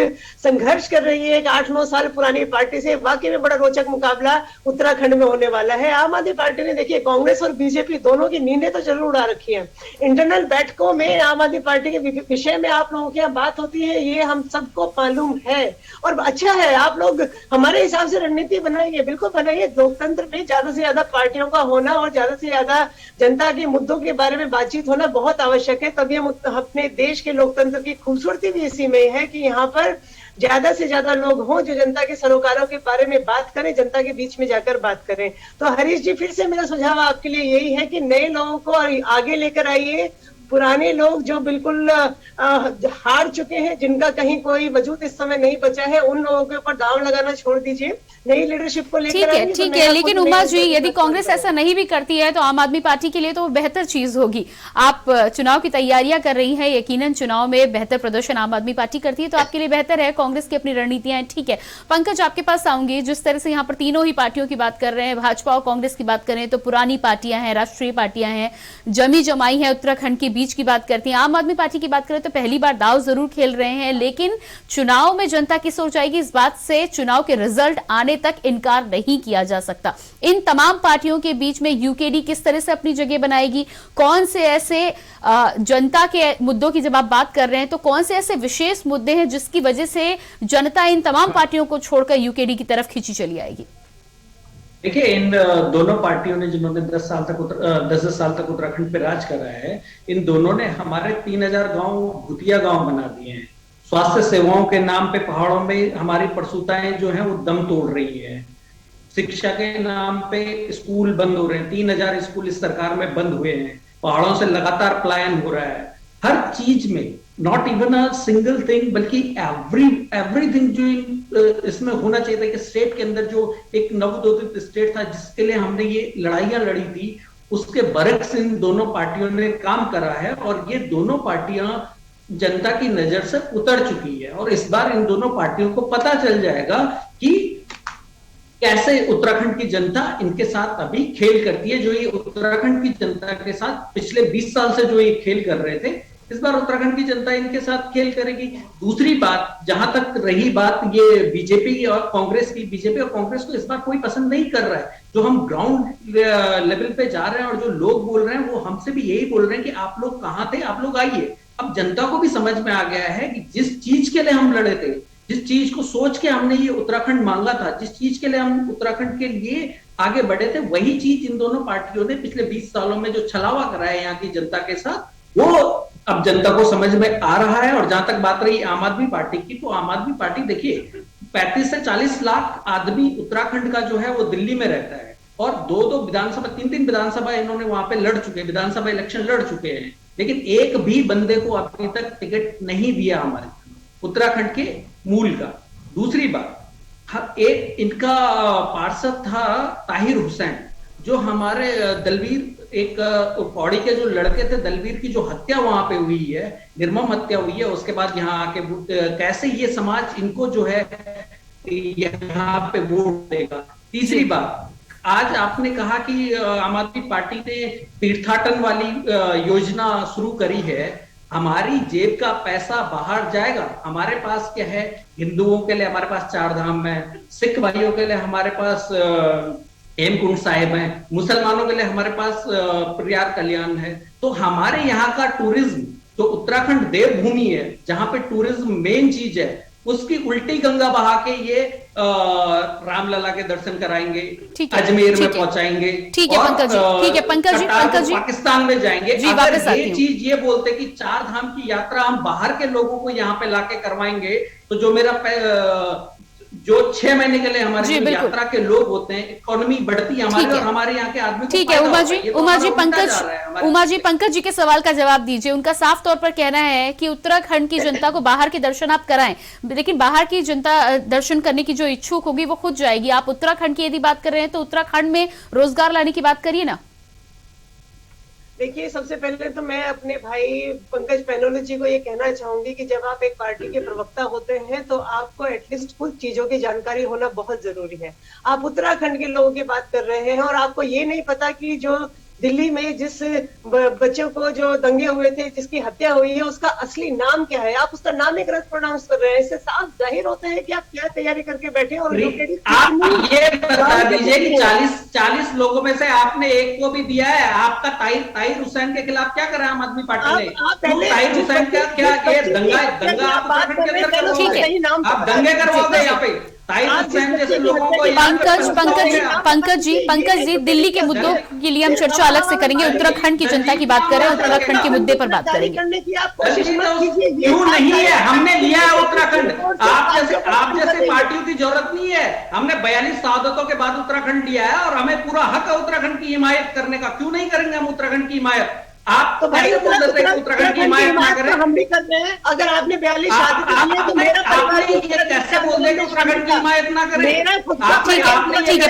[SPEAKER 14] संघर्ष कर रही है एक 8-9 साल पुरानी पार्टी से, वाकई में बड़ा रोचक मुकाबला उत्तराखंड में होने वाला है। आम आदमी पार्टी ने देखिए कांग्रेस और बीजेपी दोनों की नींदें तो जरूर उड़ा रखी है। इंटरनल बैठकों में आम आदमी पार्टी के विषय में आप लोगों की यहाँ बात होती है, ये हम सबको मालूम है और अच्छा है। आप लोग हमारे हिसाब से रणनीति बनाइए, बिल्कुल बनाइए। लोकतंत्र में ज्यादा से ज्यादा पार्टियों का होना और ज्यादा से ज्यादा जनता के मुद्दों के बारे में बातचीत होना बहुत आवश्यक है। तभी हम अपने देश के लोकतंत्र की खूबसूरती भी इसी में है कि यहाँ पर ज्यादा से ज्यादा लोग हों जो जनता के सरोकारों के बारे में बात करें, जनता के बीच में जाकर बात करें। तो हरीश जी फिर से मेरा सुझाव आपके लिए यही है कि नए लोगों को आगे लेकर आइए, पुराने लोग जो बिल्कुल हार चुके हैं, जिनका कहीं कोई वजूद इस समय नहीं बचा है, उन लोगों के ऊपर दांव लगाना छोड़ दीजिए। नई लीडरशिप को लेकर
[SPEAKER 1] ठीक है, लेकिन उमा जी, यदि कांग्रेस ऐसा नहीं भी करती है तो आम आदमी पार्टी के लिए तो बेहतर चीज होगी। आप चुनाव की तैयारियां कर रही हैं, यकीनन चुनाव में बेहतर प्रदर्शन आम आदमी पार्टी करती है तो आपके लिए बेहतर है। कांग्रेस की अपनी रणनीतियां हैं, ठीक है। पंकज, आपके पास आऊंगी। जिस तरह से यहाँ पर तीनों ही पार्टियों की बात कर रहे हैं, भाजपा और कांग्रेस की बात करें तो पुरानी पार्टियां हैं, राष्ट्रीय पार्टियां हैं, जमी जमाई है उत्तराखंड के बीच की बात करती हैं। आम आदमी पार्टी की बात करें तो पहली बार दांव जरूर खेल रहे हैं, लेकिन चुनाव में जनता किस ओर जाएगी इस बात से चुनाव के रिजल्ट आने तक इनकार नहीं किया जा सकता। इन तमाम पार्टियों के बीच में यूकेडी किस तरह से अपनी जगह बनाएगी? कौन से ऐसे जनता के मुद्दों की जब आप बात कर रहे हैं तो कौन से ऐसे विशेष मुद्दे हैं जिसकी वजह से जनता इन तमाम पार्टियों को छोड़कर यूकेडी की तरफ खींची चली आएगी?
[SPEAKER 15] देखिए, इन दोनों पार्टियों ने जिन्होंने 10 साल तक उत्तराखंड पे राज करा है, इन दोनों ने हमारे 3000 गांव भूतिया गांव बना दिए हैं। स्वास्थ्य सेवाओं के नाम पे पहाड़ों में हमारी प्रसूताएं जो हैं वो दम तोड़ रही हैं। शिक्षा के नाम पे स्कूल बंद हो रहे हैं, 3000 स्कूल इस सरकार में बंद हुए हैं। पहाड़ों से लगातार पलायन हो रहा है हर चीज में, not even a single thing, बल्कि एवरीथिंग जो इसमें होना चाहिए था कि स्टेट के अंदर जो एक नवोदित स्टेट था जिसके लिए हमने ये लड़ाइयां लड़ी थी, उसके बरक्स इन दोनों पार्टियों ने काम करा है और ये दोनों पार्टियां जनता की नजर से उतर चुकी है। और इस बार इन दोनों पार्टियों को पता चल जाएगा कि कैसे उत्तराखंड की जनता इनके साथ अभी खेल करती है। जो ये उत्तराखंड की जनता के साथ पिछले 20 साल से जो ये खेल कर रहे थे, इस बार उत्तराखंड की जनता इनके साथ खेल करेगी। दूसरी बात, जहां तक रही बात ये बीजेपी और कांग्रेस की, बीजेपी और कांग्रेस को इस बार कोई पसंद नहीं कर रहा है। जो हम ग्राउंड लेवल पे जा रहे हैं और जो लोग बोल रहे हैं वो हमसे भी यही बोल रहे हैं कि आप लोग कहां थे, आप लोग आइए। अब जनता को भी समझ में आ गया है कि जिस चीज के लिए हम लड़े थे, जिस चीज को सोच के हमने ये उत्तराखंड मांगा था, जिस चीज के लिए हम उत्तराखंड के लिए आगे बढ़े थे, वही चीज इन दोनों पार्टियों ने पिछले 20 सालों में जो छलावा करा है यहाँ की जनता के साथ, वो अब जनता को समझ में आ रहा है। और जहां तक बात रही आम आदमी पार्टी की, तो आम आदमी पार्टी देखिए 35 से 40 लाख आदमी उत्तराखंड का जो है वो दिल्ली में रहता है और 2-2 विधानसभा, 3-3 विधानसभा इन्होंने वहां पे लड़ चुके, विधानसभा इलेक्शन लड़ चुके हैं, लेकिन एक भी बंदे को अभी तक टिकट नहीं दिया हमारे उत्तराखंड के मूल का। दूसरी बात, एक इनका पार्षद था ताहिर हुसैन, जो हमारे दलवीर, एक पौड़ी के जो लड़के थे दलवीर की जो हत्या वहां पे हुई है, निर्मम हत्या हुई है, उसके बाद यहाँ आके कैसे ये समाज इनको जो है यहाँ पे वोट देगा। तीसरी बात, आज आपने कहा कि आम आदमी पार्टी ने तीर्थाटन वाली योजना शुरू करी है। हमारी जेब का पैसा बाहर जाएगा। हमारे पास क्या है, हिंदुओं के लिए हमारे पास 4 धाम है, सिख भाइयों के लिए हमारे पास हेमकुंड साहिब है, मुसलमानों के लिए हमारे पास प्रयाग कल्याण है। तो हमारे यहाँ का टूरिज्म, जो उत्तराखंड देवभूमि है, जहां पे टूरिज्म मेन चीज है, उसकी उल्टी गंगा बहा के ये रामलला के दर्शन कराएंगे, अजमेर में पहुंचाएंगे,
[SPEAKER 1] ठीक है पंकज जी, ठीक है पंकज जी,
[SPEAKER 15] पाकिस्तान में जाएंगे। अगर ये चीज ये बोलते कि 4 धाम की यात्रा हम बाहर के लोगों को यहाँ पे लाके करवाएंगे, तो जो मेरा जो 6 महीने के लिए हमारी यात्रा के लोग होते हैं, इकोनॉमी बढ़ती है हमारी और हमारे यहाँ के आदमी।
[SPEAKER 1] ठीक है उमा जी, पंकज जी के सवाल का जवाब दीजिए। उनका साफ तौर पर कहना है कि उत्तराखंड की जनता को बाहर के दर्शन आप कराएं, लेकिन बाहर की जनता दर्शन करने की जो इच्छुक होगी वो खुद जाएगी। आप उत्तराखंड की यदि बात कर रहे हैं तो उत्तराखंड में रोजगार लाने की बात करिए ना।
[SPEAKER 14] देखिए, सबसे पहले तो मैं अपने भाई पंकज पैनोली जी को ये कहना चाहूंगी कि जब आप एक पार्टी के प्रवक्ता होते हैं तो आपको एटलीस्ट कुछ चीजों की जानकारी होना बहुत जरूरी है। आप उत्तराखंड के लोगों की बात कर रहे हैं और आपको ये नहीं पता कि जो दिल्ली में जिस बच्चों को जो दंगे हुए थे, जिसकी हत्या हुई है, उसका असली नाम क्या है। आप उसका नाम ही गलत प्रोनाउंस कर रहे हैं। इससे साफ जाहिर होता है कि आप क्या तैयारी करके बैठे और
[SPEAKER 15] आप ये बता दीजिए कि 40 लोगों में से आपने एक को भी दिया है। आपका ताहिर हुसैन के खिलाफ क्या करा आम आदमी पार्टी ने? ताहिर हुसैन का क्या दंगा आप उत्तराखंड के अंदर करवाओगे? आप दंगे करवाओगे यहाँ पे?
[SPEAKER 1] पंकज जी, दिल्ली के मुद्दों के लिए हम चर्चा अलग से करेंगे। उत्तराखंड की जनता की बात करें, उत्तराखंड के मुद्दे पर बात करेंगे।
[SPEAKER 15] क्यों नहीं है? हमने लिया है उत्तराखंड। आप जैसे पार्टियों की जरूरत नहीं है। हमने 42 शहादतों के बाद उत्तराखंड लिया है और हमें पूरा हक है उत्तराखंड की हिमायत करने का। क्यों नहीं करेंगे हम उत्तराखंड की हिमायत? आप
[SPEAKER 14] तो भाई
[SPEAKER 15] बोल देते हैं कि उत्तराखंड की हिमायत ना करें।
[SPEAKER 14] हम भी कर रहे हैं। अगर आपने 42 शादी की है तो मेरा परिवार
[SPEAKER 15] ये कैसे बोल दें कि उत्तराखंड की हिमायत ना करें?
[SPEAKER 14] मेरा खुद का
[SPEAKER 1] ठीक है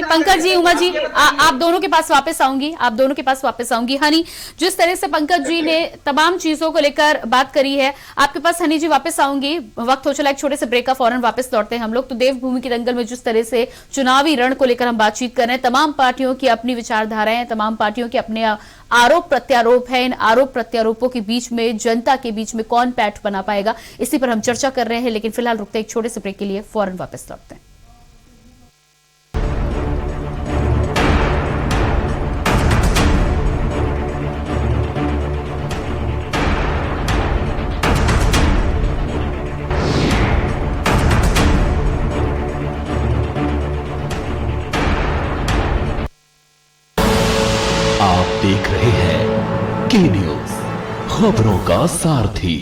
[SPEAKER 1] पंकज जी उमा जी आप दोनों के पास वापस आऊंगी। हनी, जिस तरह से पंकज जी ने तमाम चीजों को लेकर बात करी है, आपके पास हनी जी वापस आऊंगी। वक्त हो चला एक छोटे से ब्रेक का, फौरन वापस लौटते हैं हम लोग। तो देवभूमि के दंगल में जिस तरह से चुनावी रण को लेकर हम बातचीत कर रहे हैं, तमाम पार्टियों की अपनी विचारधाराएं हैं, तमाम पार्टियों के अपने आरोप प्रत्यारोप है। इन आरोप प्रत्यारोपों के बीच में, जनता के बीच में कौन पैठ बना पाएगा, इसी पर हम चर्चा कर रहे हैं। लेकिन फिलहाल रुकते हैं एक छोटे से ब्रेक के लिए, फौरन वापस लौटते हैं।
[SPEAKER 10] आप देख रहे हैं के न्यूज, खबरों का सारथी।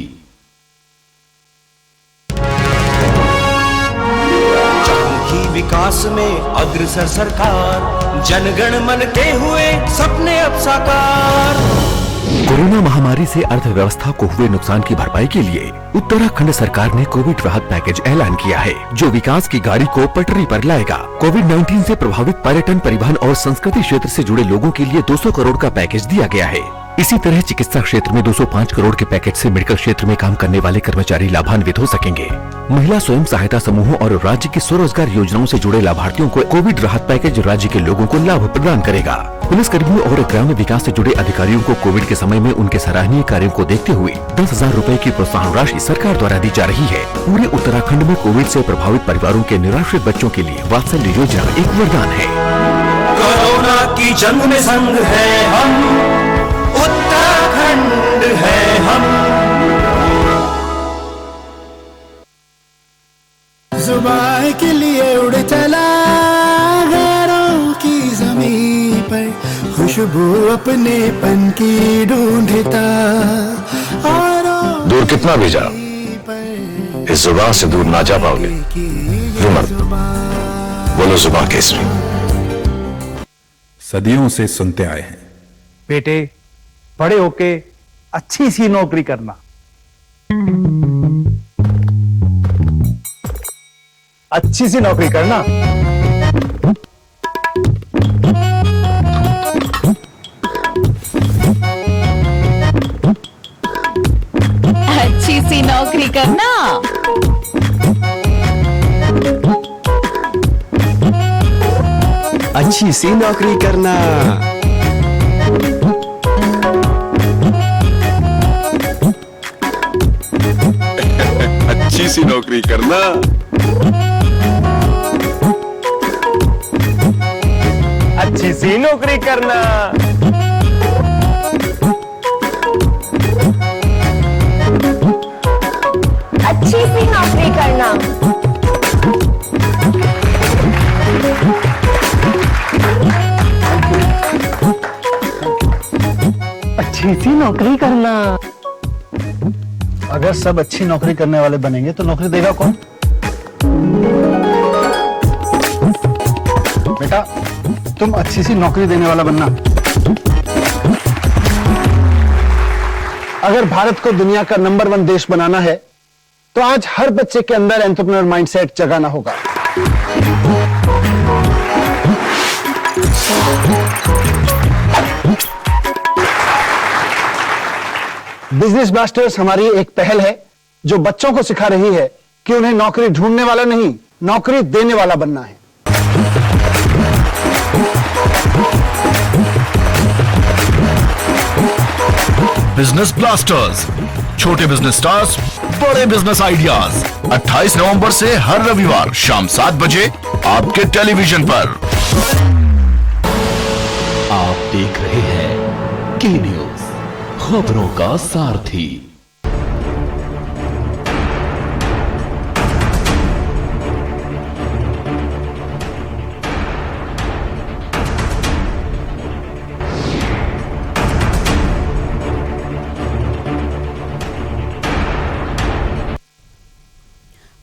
[SPEAKER 13] की विकास में अग्रसर सरकार, जनगण मन के हुए सपने अब साकार।
[SPEAKER 10] कोरोना महामारी से अर्थव्यवस्था को हुए नुकसान की भरपाई के लिए उत्तराखंड सरकार ने कोविड राहत पैकेज ऐलान किया है, जो विकास की गाड़ी को पटरी पर लाएगा। कोविड-19 से प्रभावित पर्यटन, परिवहन और संस्कृति क्षेत्र से जुड़े लोगों के लिए 200 करोड़ का पैकेज दिया गया है। इसी तरह चिकित्सा क्षेत्र में 205 करोड़ के पैकेज से मेडिकल क्षेत्र में काम करने वाले कर्मचारी लाभान्वित हो सकेंगे। महिला स्वयं सहायता समूहों और राज्य की स्वरोजगार योजनाओं से जुड़े लाभार्थियों को कोविड राहत पैकेज राज्य के लोगों को लाभ प्रदान करेगा। पुलिस कर्मियों और ग्राम्य विकास से जुड़े अधिकारियों को कोविड के समय में उनके सराहनीय कार्यों को देखते हुए 10,000 रूपए की प्रोत्साहन राशि सरकार द्वारा दी जा रही है। पूरे उत्तराखंड में कोविड से प्रभावित परिवारों के निराश्रित बच्चों के लिए वात्सल्य योजना एक वरदान है।
[SPEAKER 13] कोरोना की जंग में संग है हम, उत्तराखंड है हम।
[SPEAKER 20] जुबान के लिए उड़ चला गैरों की जमीन पर, खुशबू अपने पन की ढूंढता।
[SPEAKER 21] दूर कितना भी जाओ, इस जुबान से दूर ना जा पाओगे। रुमन, बोलो जुबान केसरी।
[SPEAKER 3] सदियों से सुनते आए हैं, बेटे बड़े होके अच्छी सी नौकरी करना। अच्छी सी नौकरी करना।
[SPEAKER 17] अच्छी सी नौकरी करना।
[SPEAKER 22] अच्छी सी नौकरी करना।
[SPEAKER 21] अच्छी सी नौकरी करना।
[SPEAKER 3] अच्छी सी नौकरी करना।
[SPEAKER 11] अच्छी सी नौकरी करना।
[SPEAKER 3] अच्छी सी नौकरी करना। अगर सब अच्छी नौकरी करने वाले बनेंगे तो नौकरी देगा कौन? बेटा तुम अच्छी सी नौकरी देने वाला बनना। अगर भारत को दुनिया का नंबर 1 देश बनाना है तो आज हर बच्चे के अंदर एंटरप्रेन्योर माइंडसेट जगाना होगा। बिजनेस ब्लास्टर्स हमारी एक पहल है जो बच्चों को सिखा रही है कि उन्हें नौकरी ढूंढने वाला नहीं, नौकरी देने वाला बनना है।
[SPEAKER 21] बिजनेस ब्लास्टर्स, छोटे बिजनेस स्टार्स, बड़े बिजनेस आइडियाज। 28 नवंबर से हर रविवार शाम 7 बजे आपके टेलीविजन पर।
[SPEAKER 10] आप देख रहे हैं के न्यूज, खबरों का सारथी।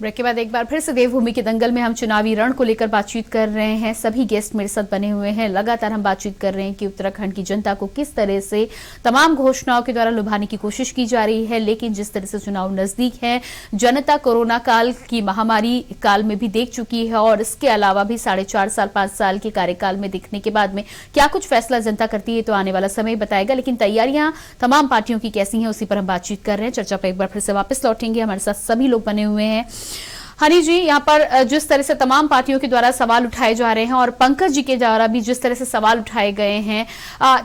[SPEAKER 1] ब्रेक के बाद एक बार फिर से देवभूमि के दंगल में हम चुनावी रण को लेकर बातचीत कर रहे हैं। सभी गेस्ट मेरे साथ बने हुए हैं। लगातार हम बातचीत कर रहे हैं कि उत्तराखंड की जनता को किस तरह से तमाम घोषणाओं के द्वारा लुभाने की कोशिश की जा रही है, लेकिन जिस तरह से चुनाव नजदीक है, जनता कोरोना काल की महामारी काल में भी देख चुकी है और इसके अलावा भी 4.5 साल 5 साल के कार्यकाल में दिखने के बाद में क्या कुछ फैसला जनता करती है तो आने वाला समय बताएगा। लेकिन तैयारियां तमाम पार्टियों की कैसी हैं, उसी पर हम बातचीत कर रहे हैं। चर्चा पर एक बार फिर से वापस लौटेंगे। हमारे साथ सभी लोग बने हुए हैं। हनी जी, यहाँ पर जिस तरह से तमाम पार्टियों के द्वारा सवाल उठाए जा रहे हैं और पंकज जी के द्वारा भी जिस तरह से सवाल उठाए गए हैं,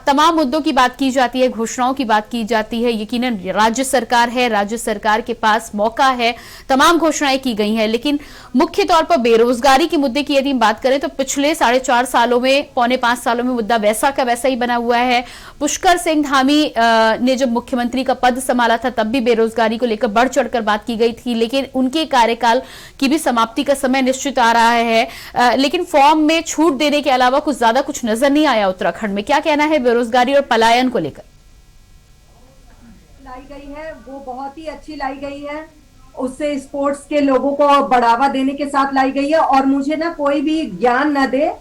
[SPEAKER 1] तमाम मुद्दों की बात की जाती है, घोषणाओं की बात की जाती है। यकीनन राज्य सरकार है, राज्य सरकार के पास मौका है, तमाम घोषणाएं की गई हैं, लेकिन मुख्य तौर पर बेरोजगारी के मुद्दे की यदि हम बात करें तो पिछले 4.5 सालों में, पौने 5 सालों में मुद्दा वैसा का वैसा ही बना हुआ है। पुष्कर सिंह धामी ने जब मुख्यमंत्री का पद संभाला था तब भी बेरोजगारी को लेकर बढ़ चढ़कर बात की गई थी, लेकिन उनके कार्यकाल की भी समाप्ति का समय निश्चित आ रहा है, लेकिन फॉर्म में छूट देने के अलावा कुछ ज्यादा कुछ नजर नहीं आया उत्तराखंड में। क्या कहना है बेरोजगारी और पलायन को लेकर?
[SPEAKER 8] लाई गई है वो बहुत ही अच्छी लाई गई है, उससे स्पोर्ट्स के लोगों को बढ़ावा देने के साथ लाई गई है। और मुझे ना कोई भी ज्ञान न दे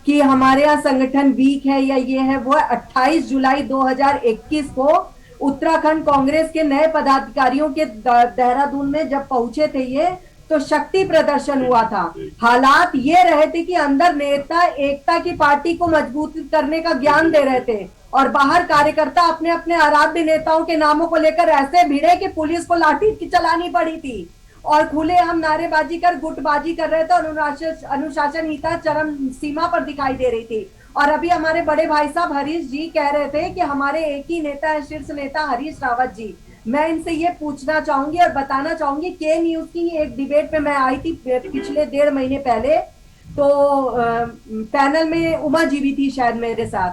[SPEAKER 8] कि हमारे यहाँ संगठन वीक है या ये है वो है। 28 जुलाई 2021 को उत्तराखंड कांग्रेस के नए पदाधिकारियों के देहरादून में जब पहुंचे थे ये, तो शक्ति प्रदर्शन हुआ था। हालात ये रहे थे कि अंदर नेता एकता की पार्टी को मजबूत करने का ज्ञान दे रहे थे और बाहर कार्यकर्ता अपने अपने आराध्य नेताओं के नामों को लेकर ऐसे भिड़े कि पुलिस को लाठी चलानी पड़ी थी और खुले हम नारेबाजी कर गुटबाजी कर रहे थे और अनुशासनहीनता चरम सीमा पर दिखाई दे रही थी। और अभी हमारे बड़े भाई साहब हरीश जी कह रहे थे कि हमारे एक ही नेता है, शीर्ष नेता हरीश रावत जी। मैं इनसे ये पूछना चाहूंगी और बताना चाहूंगी, के न्यूज की एक डिबेट में मैं आई थी पिछले 1.5 महीने पहले, तो पैनल में उमा जी भी थी शायद मेरे साथ।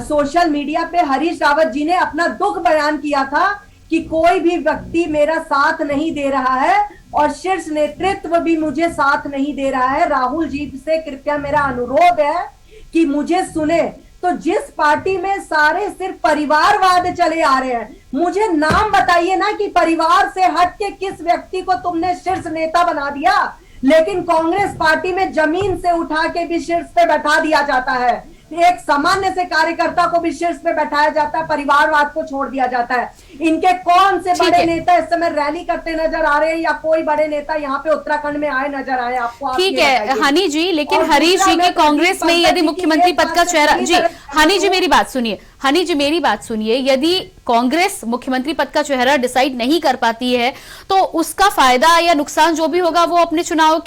[SPEAKER 8] सोशल मीडिया पे हरीश रावत जी ने अपना दुख बयान किया था कि कोई भी व्यक्ति मेरा साथ नहीं दे रहा है और शीर्ष नेतृत्व भी मुझे साथ नहीं दे रहा है। राहुल जी से कृपया मेरा अनुरोध है कि मुझे सुने। तो जिस पार्टी में सारे सिर्फ परिवारवाद चले आ रहे हैं, मुझे नाम बताइए ना कि परिवार से हट के किस व्यक्ति को तुमने शीर्ष नेता बना दिया। लेकिन कांग्रेस पार्टी में जमीन से उठा के भी शीर्ष पे बैठा दिया जाता है, एक सामान्य से कार्यकर्ता को भी शीर्ष पे बैठाया जाता है, परिवारवाद को छोड़ दिया जाता है। इनके कौन से बड़े नेता इस समय रैली करते नजर आ रहे हैं या कोई बड़े नेता यहाँ पे उत्तराखंड में आए नजर आए आपको?
[SPEAKER 1] ठीक है हनी जी, लेकिन हरीश जी के कांग्रेस में यदि मुख्यमंत्री पद का चेहरा, जी हनी जी मेरी बात सुनिए, हनी जी मेरी बात सुनिए, यदि कांग्रेस मुख्यमंत्री पद का चेहरा डिसाइड नहीं कर पाती है तो उसका फायदा या नुकसान जो भी होगा वो अपने चुनाव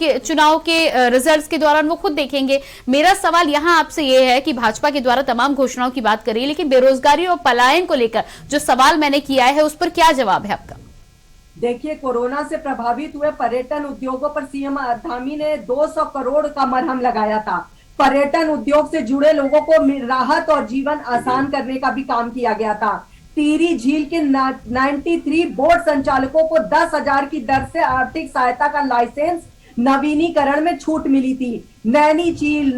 [SPEAKER 1] के रिजल्ट्स के दौरान वो खुद देखेंगे। मेरा सवाल यहाँ आपसे ये है कि भाजपा के द्वारा तमाम घोषणाओं की बात करिए, लेकिन बेरोजगारी और पलायन को लेकर जो सवाल मैंने किया है उस पर क्या जवाब है आपका?
[SPEAKER 8] देखिए, कोरोना से प्रभावित हुए पर्यटन उद्योगों पर सीएम धामी ने 200 करोड़ का मरहम लगाया था। पर्यटन उद्योग से जुड़े लोगों को राहत और जीवन आसान करने का भी काम किया गया था। टिहरी झील के 93 बोट संचालकों को 10,000 की दर से आर्थिक सहायता का लाइसेंस नवीनीकरण में छूट मिली थी। नैनी झील,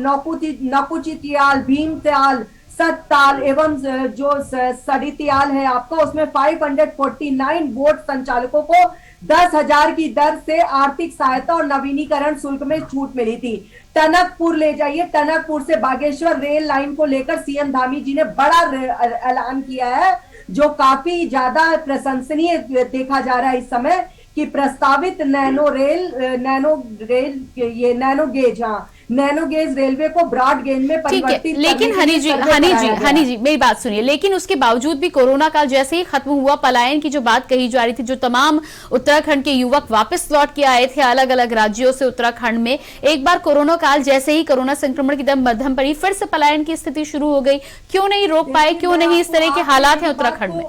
[SPEAKER 8] नकुचितियाल, भीमताल, सत्ताल एवं जो सड़ितियाल है आपका, उसमें 549 बोट संचालकों को 10,000 की दर से आर्थिक सहायता और नवीनीकरण शुल्क में छूट मिली थी। टनकपुर ले जाइए, टनकपुर से बागेश्वर रेल लाइन को लेकर सीएम धामी जी ने बड़ा ऐलान किया है, जो काफी ज्यादा प्रशंसनीय देखा जा रहा है इस समय, कि प्रस्तावित नैनो गेज रेलवे को ब्रॉड गेज में परिवर्तित।
[SPEAKER 1] लेकिन हनी जी मेरी बात सुनिए, लेकिन उसके बावजूद भी कोरोना काल जैसे ही खत्म हुआ, पलायन की जो बात कही जा रही थी, जो तमाम उत्तराखंड के युवक वापस लौट के आए थे अलग अलग राज्यों से उत्तराखंड में, एक बार कोरोना काल जैसे ही कोरोना संक्रमण की दम मध्यम पड़ी, फिर से पलायन की स्थिति शुरू हो गई। क्यों नहीं रोक पाए, क्यों नहीं इस तरह के हालात हैं उत्तराखंड में?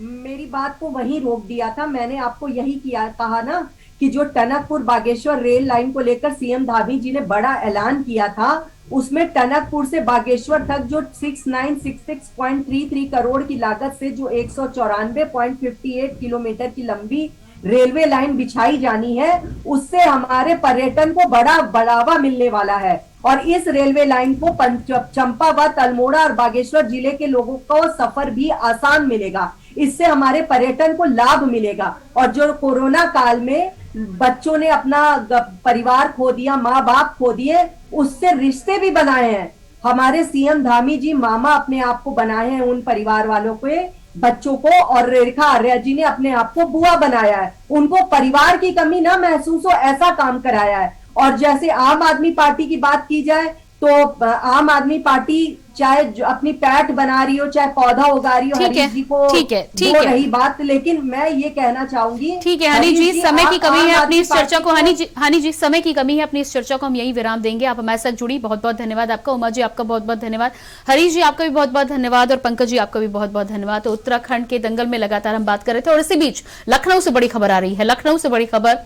[SPEAKER 8] मेरी बात को वहीं रोक दिया था मैंने, आपको यही कहा ना कि जो टनकपुर बागेश्वर रेल लाइन को लेकर सीएम धामी जी ने बड़ा ऐलान किया था, उसमें टनकपुर से बागेश्वर तक जो 6966.33 करोड़ की लागत से जो 194.58 किलोमीटर की लंबी रेलवे लाइन बिछाई जानी है, उससे हमारे पर्यटन को बड़ा बढ़ावा मिलने वाला है। और इस रेलवे लाइन को चंपावत, अल्मोड़ा और बागेश्वर जिले के लोगों को सफर भी आसान मिलेगा। इससे हमारे पर्यटन को लाभ मिलेगा। और जो कोरोना काल में बच्चों ने अपना परिवार खो दिया, माँ बाप खो दिए, उससे रिश्ते भी बनाए हैं। हमारे सीएम धामी जी मामा अपने आप को बनाए हैं उन परिवार वालों के बच्चों को, और रेखा आर्या जी ने अपने आप को बुआ बनाया है। उनको परिवार की कमी ना महसूस हो ऐसा काम कराया है। और जैसे आम आदमी पार्टी की बात की जाए तो आम आदमी पार्टी चाहे अपनी पैठ बना रही हो, चाहे पौधा उगा रही हो, हरीश जी को
[SPEAKER 1] ठीक
[SPEAKER 8] वो
[SPEAKER 1] है
[SPEAKER 8] रही बात, लेकिन मैं ये कहना चाहूंगी,
[SPEAKER 1] ठीक है हनी जी, समय की कमी है अपनी इस चर्चा को, हनी जी समय की कमी है अपनी इस चर्चा को हम यही विराम देंगे। आप हमारे साथ जुड़ी, बहुत बहुत धन्यवाद आपका। उमा जी आपका बहुत बहुत धन्यवाद, हरीश जी आपका भी बहुत बहुत धन्यवाद, और पंकज जी आपका भी बहुत बहुत धन्यवाद। तो उत्तराखंड के दंगल में लगातार हम बात कर रहे थे, और इसी बीच लखनऊ से बड़ी खबर आ रही है। लखनऊ से बड़ी खबर,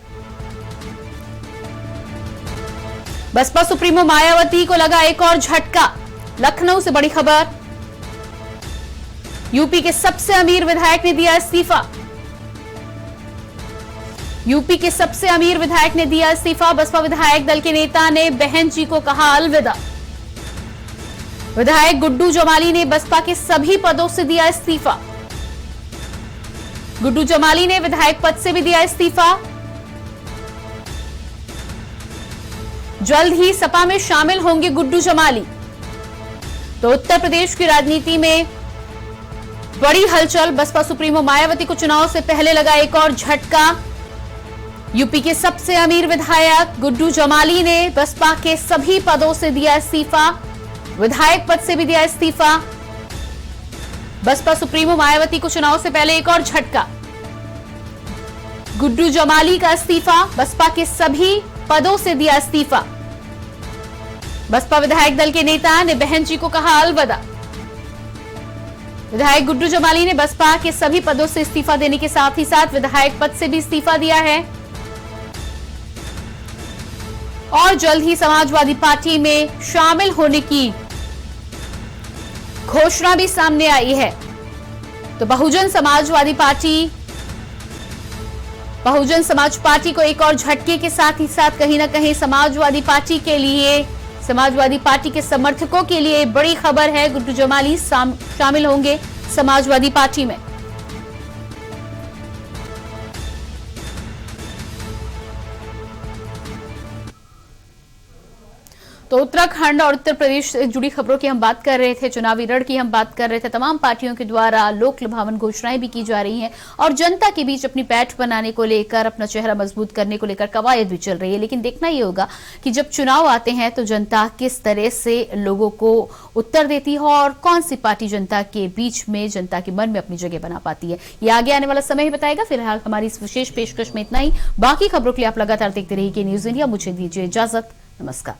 [SPEAKER 1] बसपा सुप्रीमो मायावती को लगा एक और झटका। लखनऊ से बड़ी खबर, यूपी के सबसे अमीर विधायक ने दिया इस्तीफा। यूपी के सबसे अमीर विधायक ने दिया इस्तीफा। बसपा विधायक दल के नेता ने बहन जी को कहा अलविदा। विधायक गुड्डू जमाली ने बसपा के सभी पदों से दिया इस्तीफा। गुड्डू जमाली ने विधायक पद से भी दिया इस्तीफा। जल्द ही सपा में शामिल होंगे गुड्डू जमाली। तो उत्तर प्रदेश की राजनीति में बड़ी हलचल। बसपा सुप्रीमो मायावती को चुनाव से पहले लगा एक और झटका। यूपी के सबसे अमीर विधायक गुड्डू जमाली ने बसपा के सभी पदों से दिया इस्तीफा, विधायक पद से भी दिया इस्तीफा। बसपा सुप्रीमो मायावती को चुनाव से पहले एक और झटका। गुड्डू जमाली का इस्तीफा, बसपा के सभी पदों से दिया इस्तीफा। बसपा विधायक दल के नेता ने बहन जी को कहा अलविदा। विधायक गुड्डू जमाली ने बसपा के सभी पदों से इस्तीफा देने के साथ ही साथ विधायक पद से भी इस्तीफा दिया है, और जल्द ही समाजवादी पार्टी में शामिल होने की घोषणा भी सामने आई है। तो बहुजन समाज पार्टी को एक और झटके के साथ ही साथ कहीं ना कहीं समाजवादी पार्टी के लिए, समाजवादी पार्टी के समर्थकों के लिए बड़ी खबर है। गुड्डू जमाली शामिल होंगे समाजवादी पार्टी में। तो उत्तराखंड और उत्तर प्रदेश से जुड़ी खबरों की हम बात कर रहे थे, चुनावी रण की हम बात कर रहे थे। तमाम पार्टियों के द्वारा लोक लुभावन घोषणाएं भी की जा रही हैं, और जनता के बीच अपनी पैठ बनाने को लेकर, अपना चेहरा मजबूत करने को लेकर कवायद भी चल रही है। लेकिन देखना ये होगा कि जब चुनाव आते हैं तो जनता किस तरह से लोगों को उत्तर देती है, और कौन सी पार्टी जनता के बीच में, जनता के मन में अपनी जगह बना पाती है। ये आगे आने वाला समय ही बताएगा। फिलहाल हमारी इस विशेष पेशकश में इतना ही। बाकी खबरों के लिए आप लगातार देखते रहिए न्यूज इंडिया। मुझे दीजिए इजाजत, नमस्कार।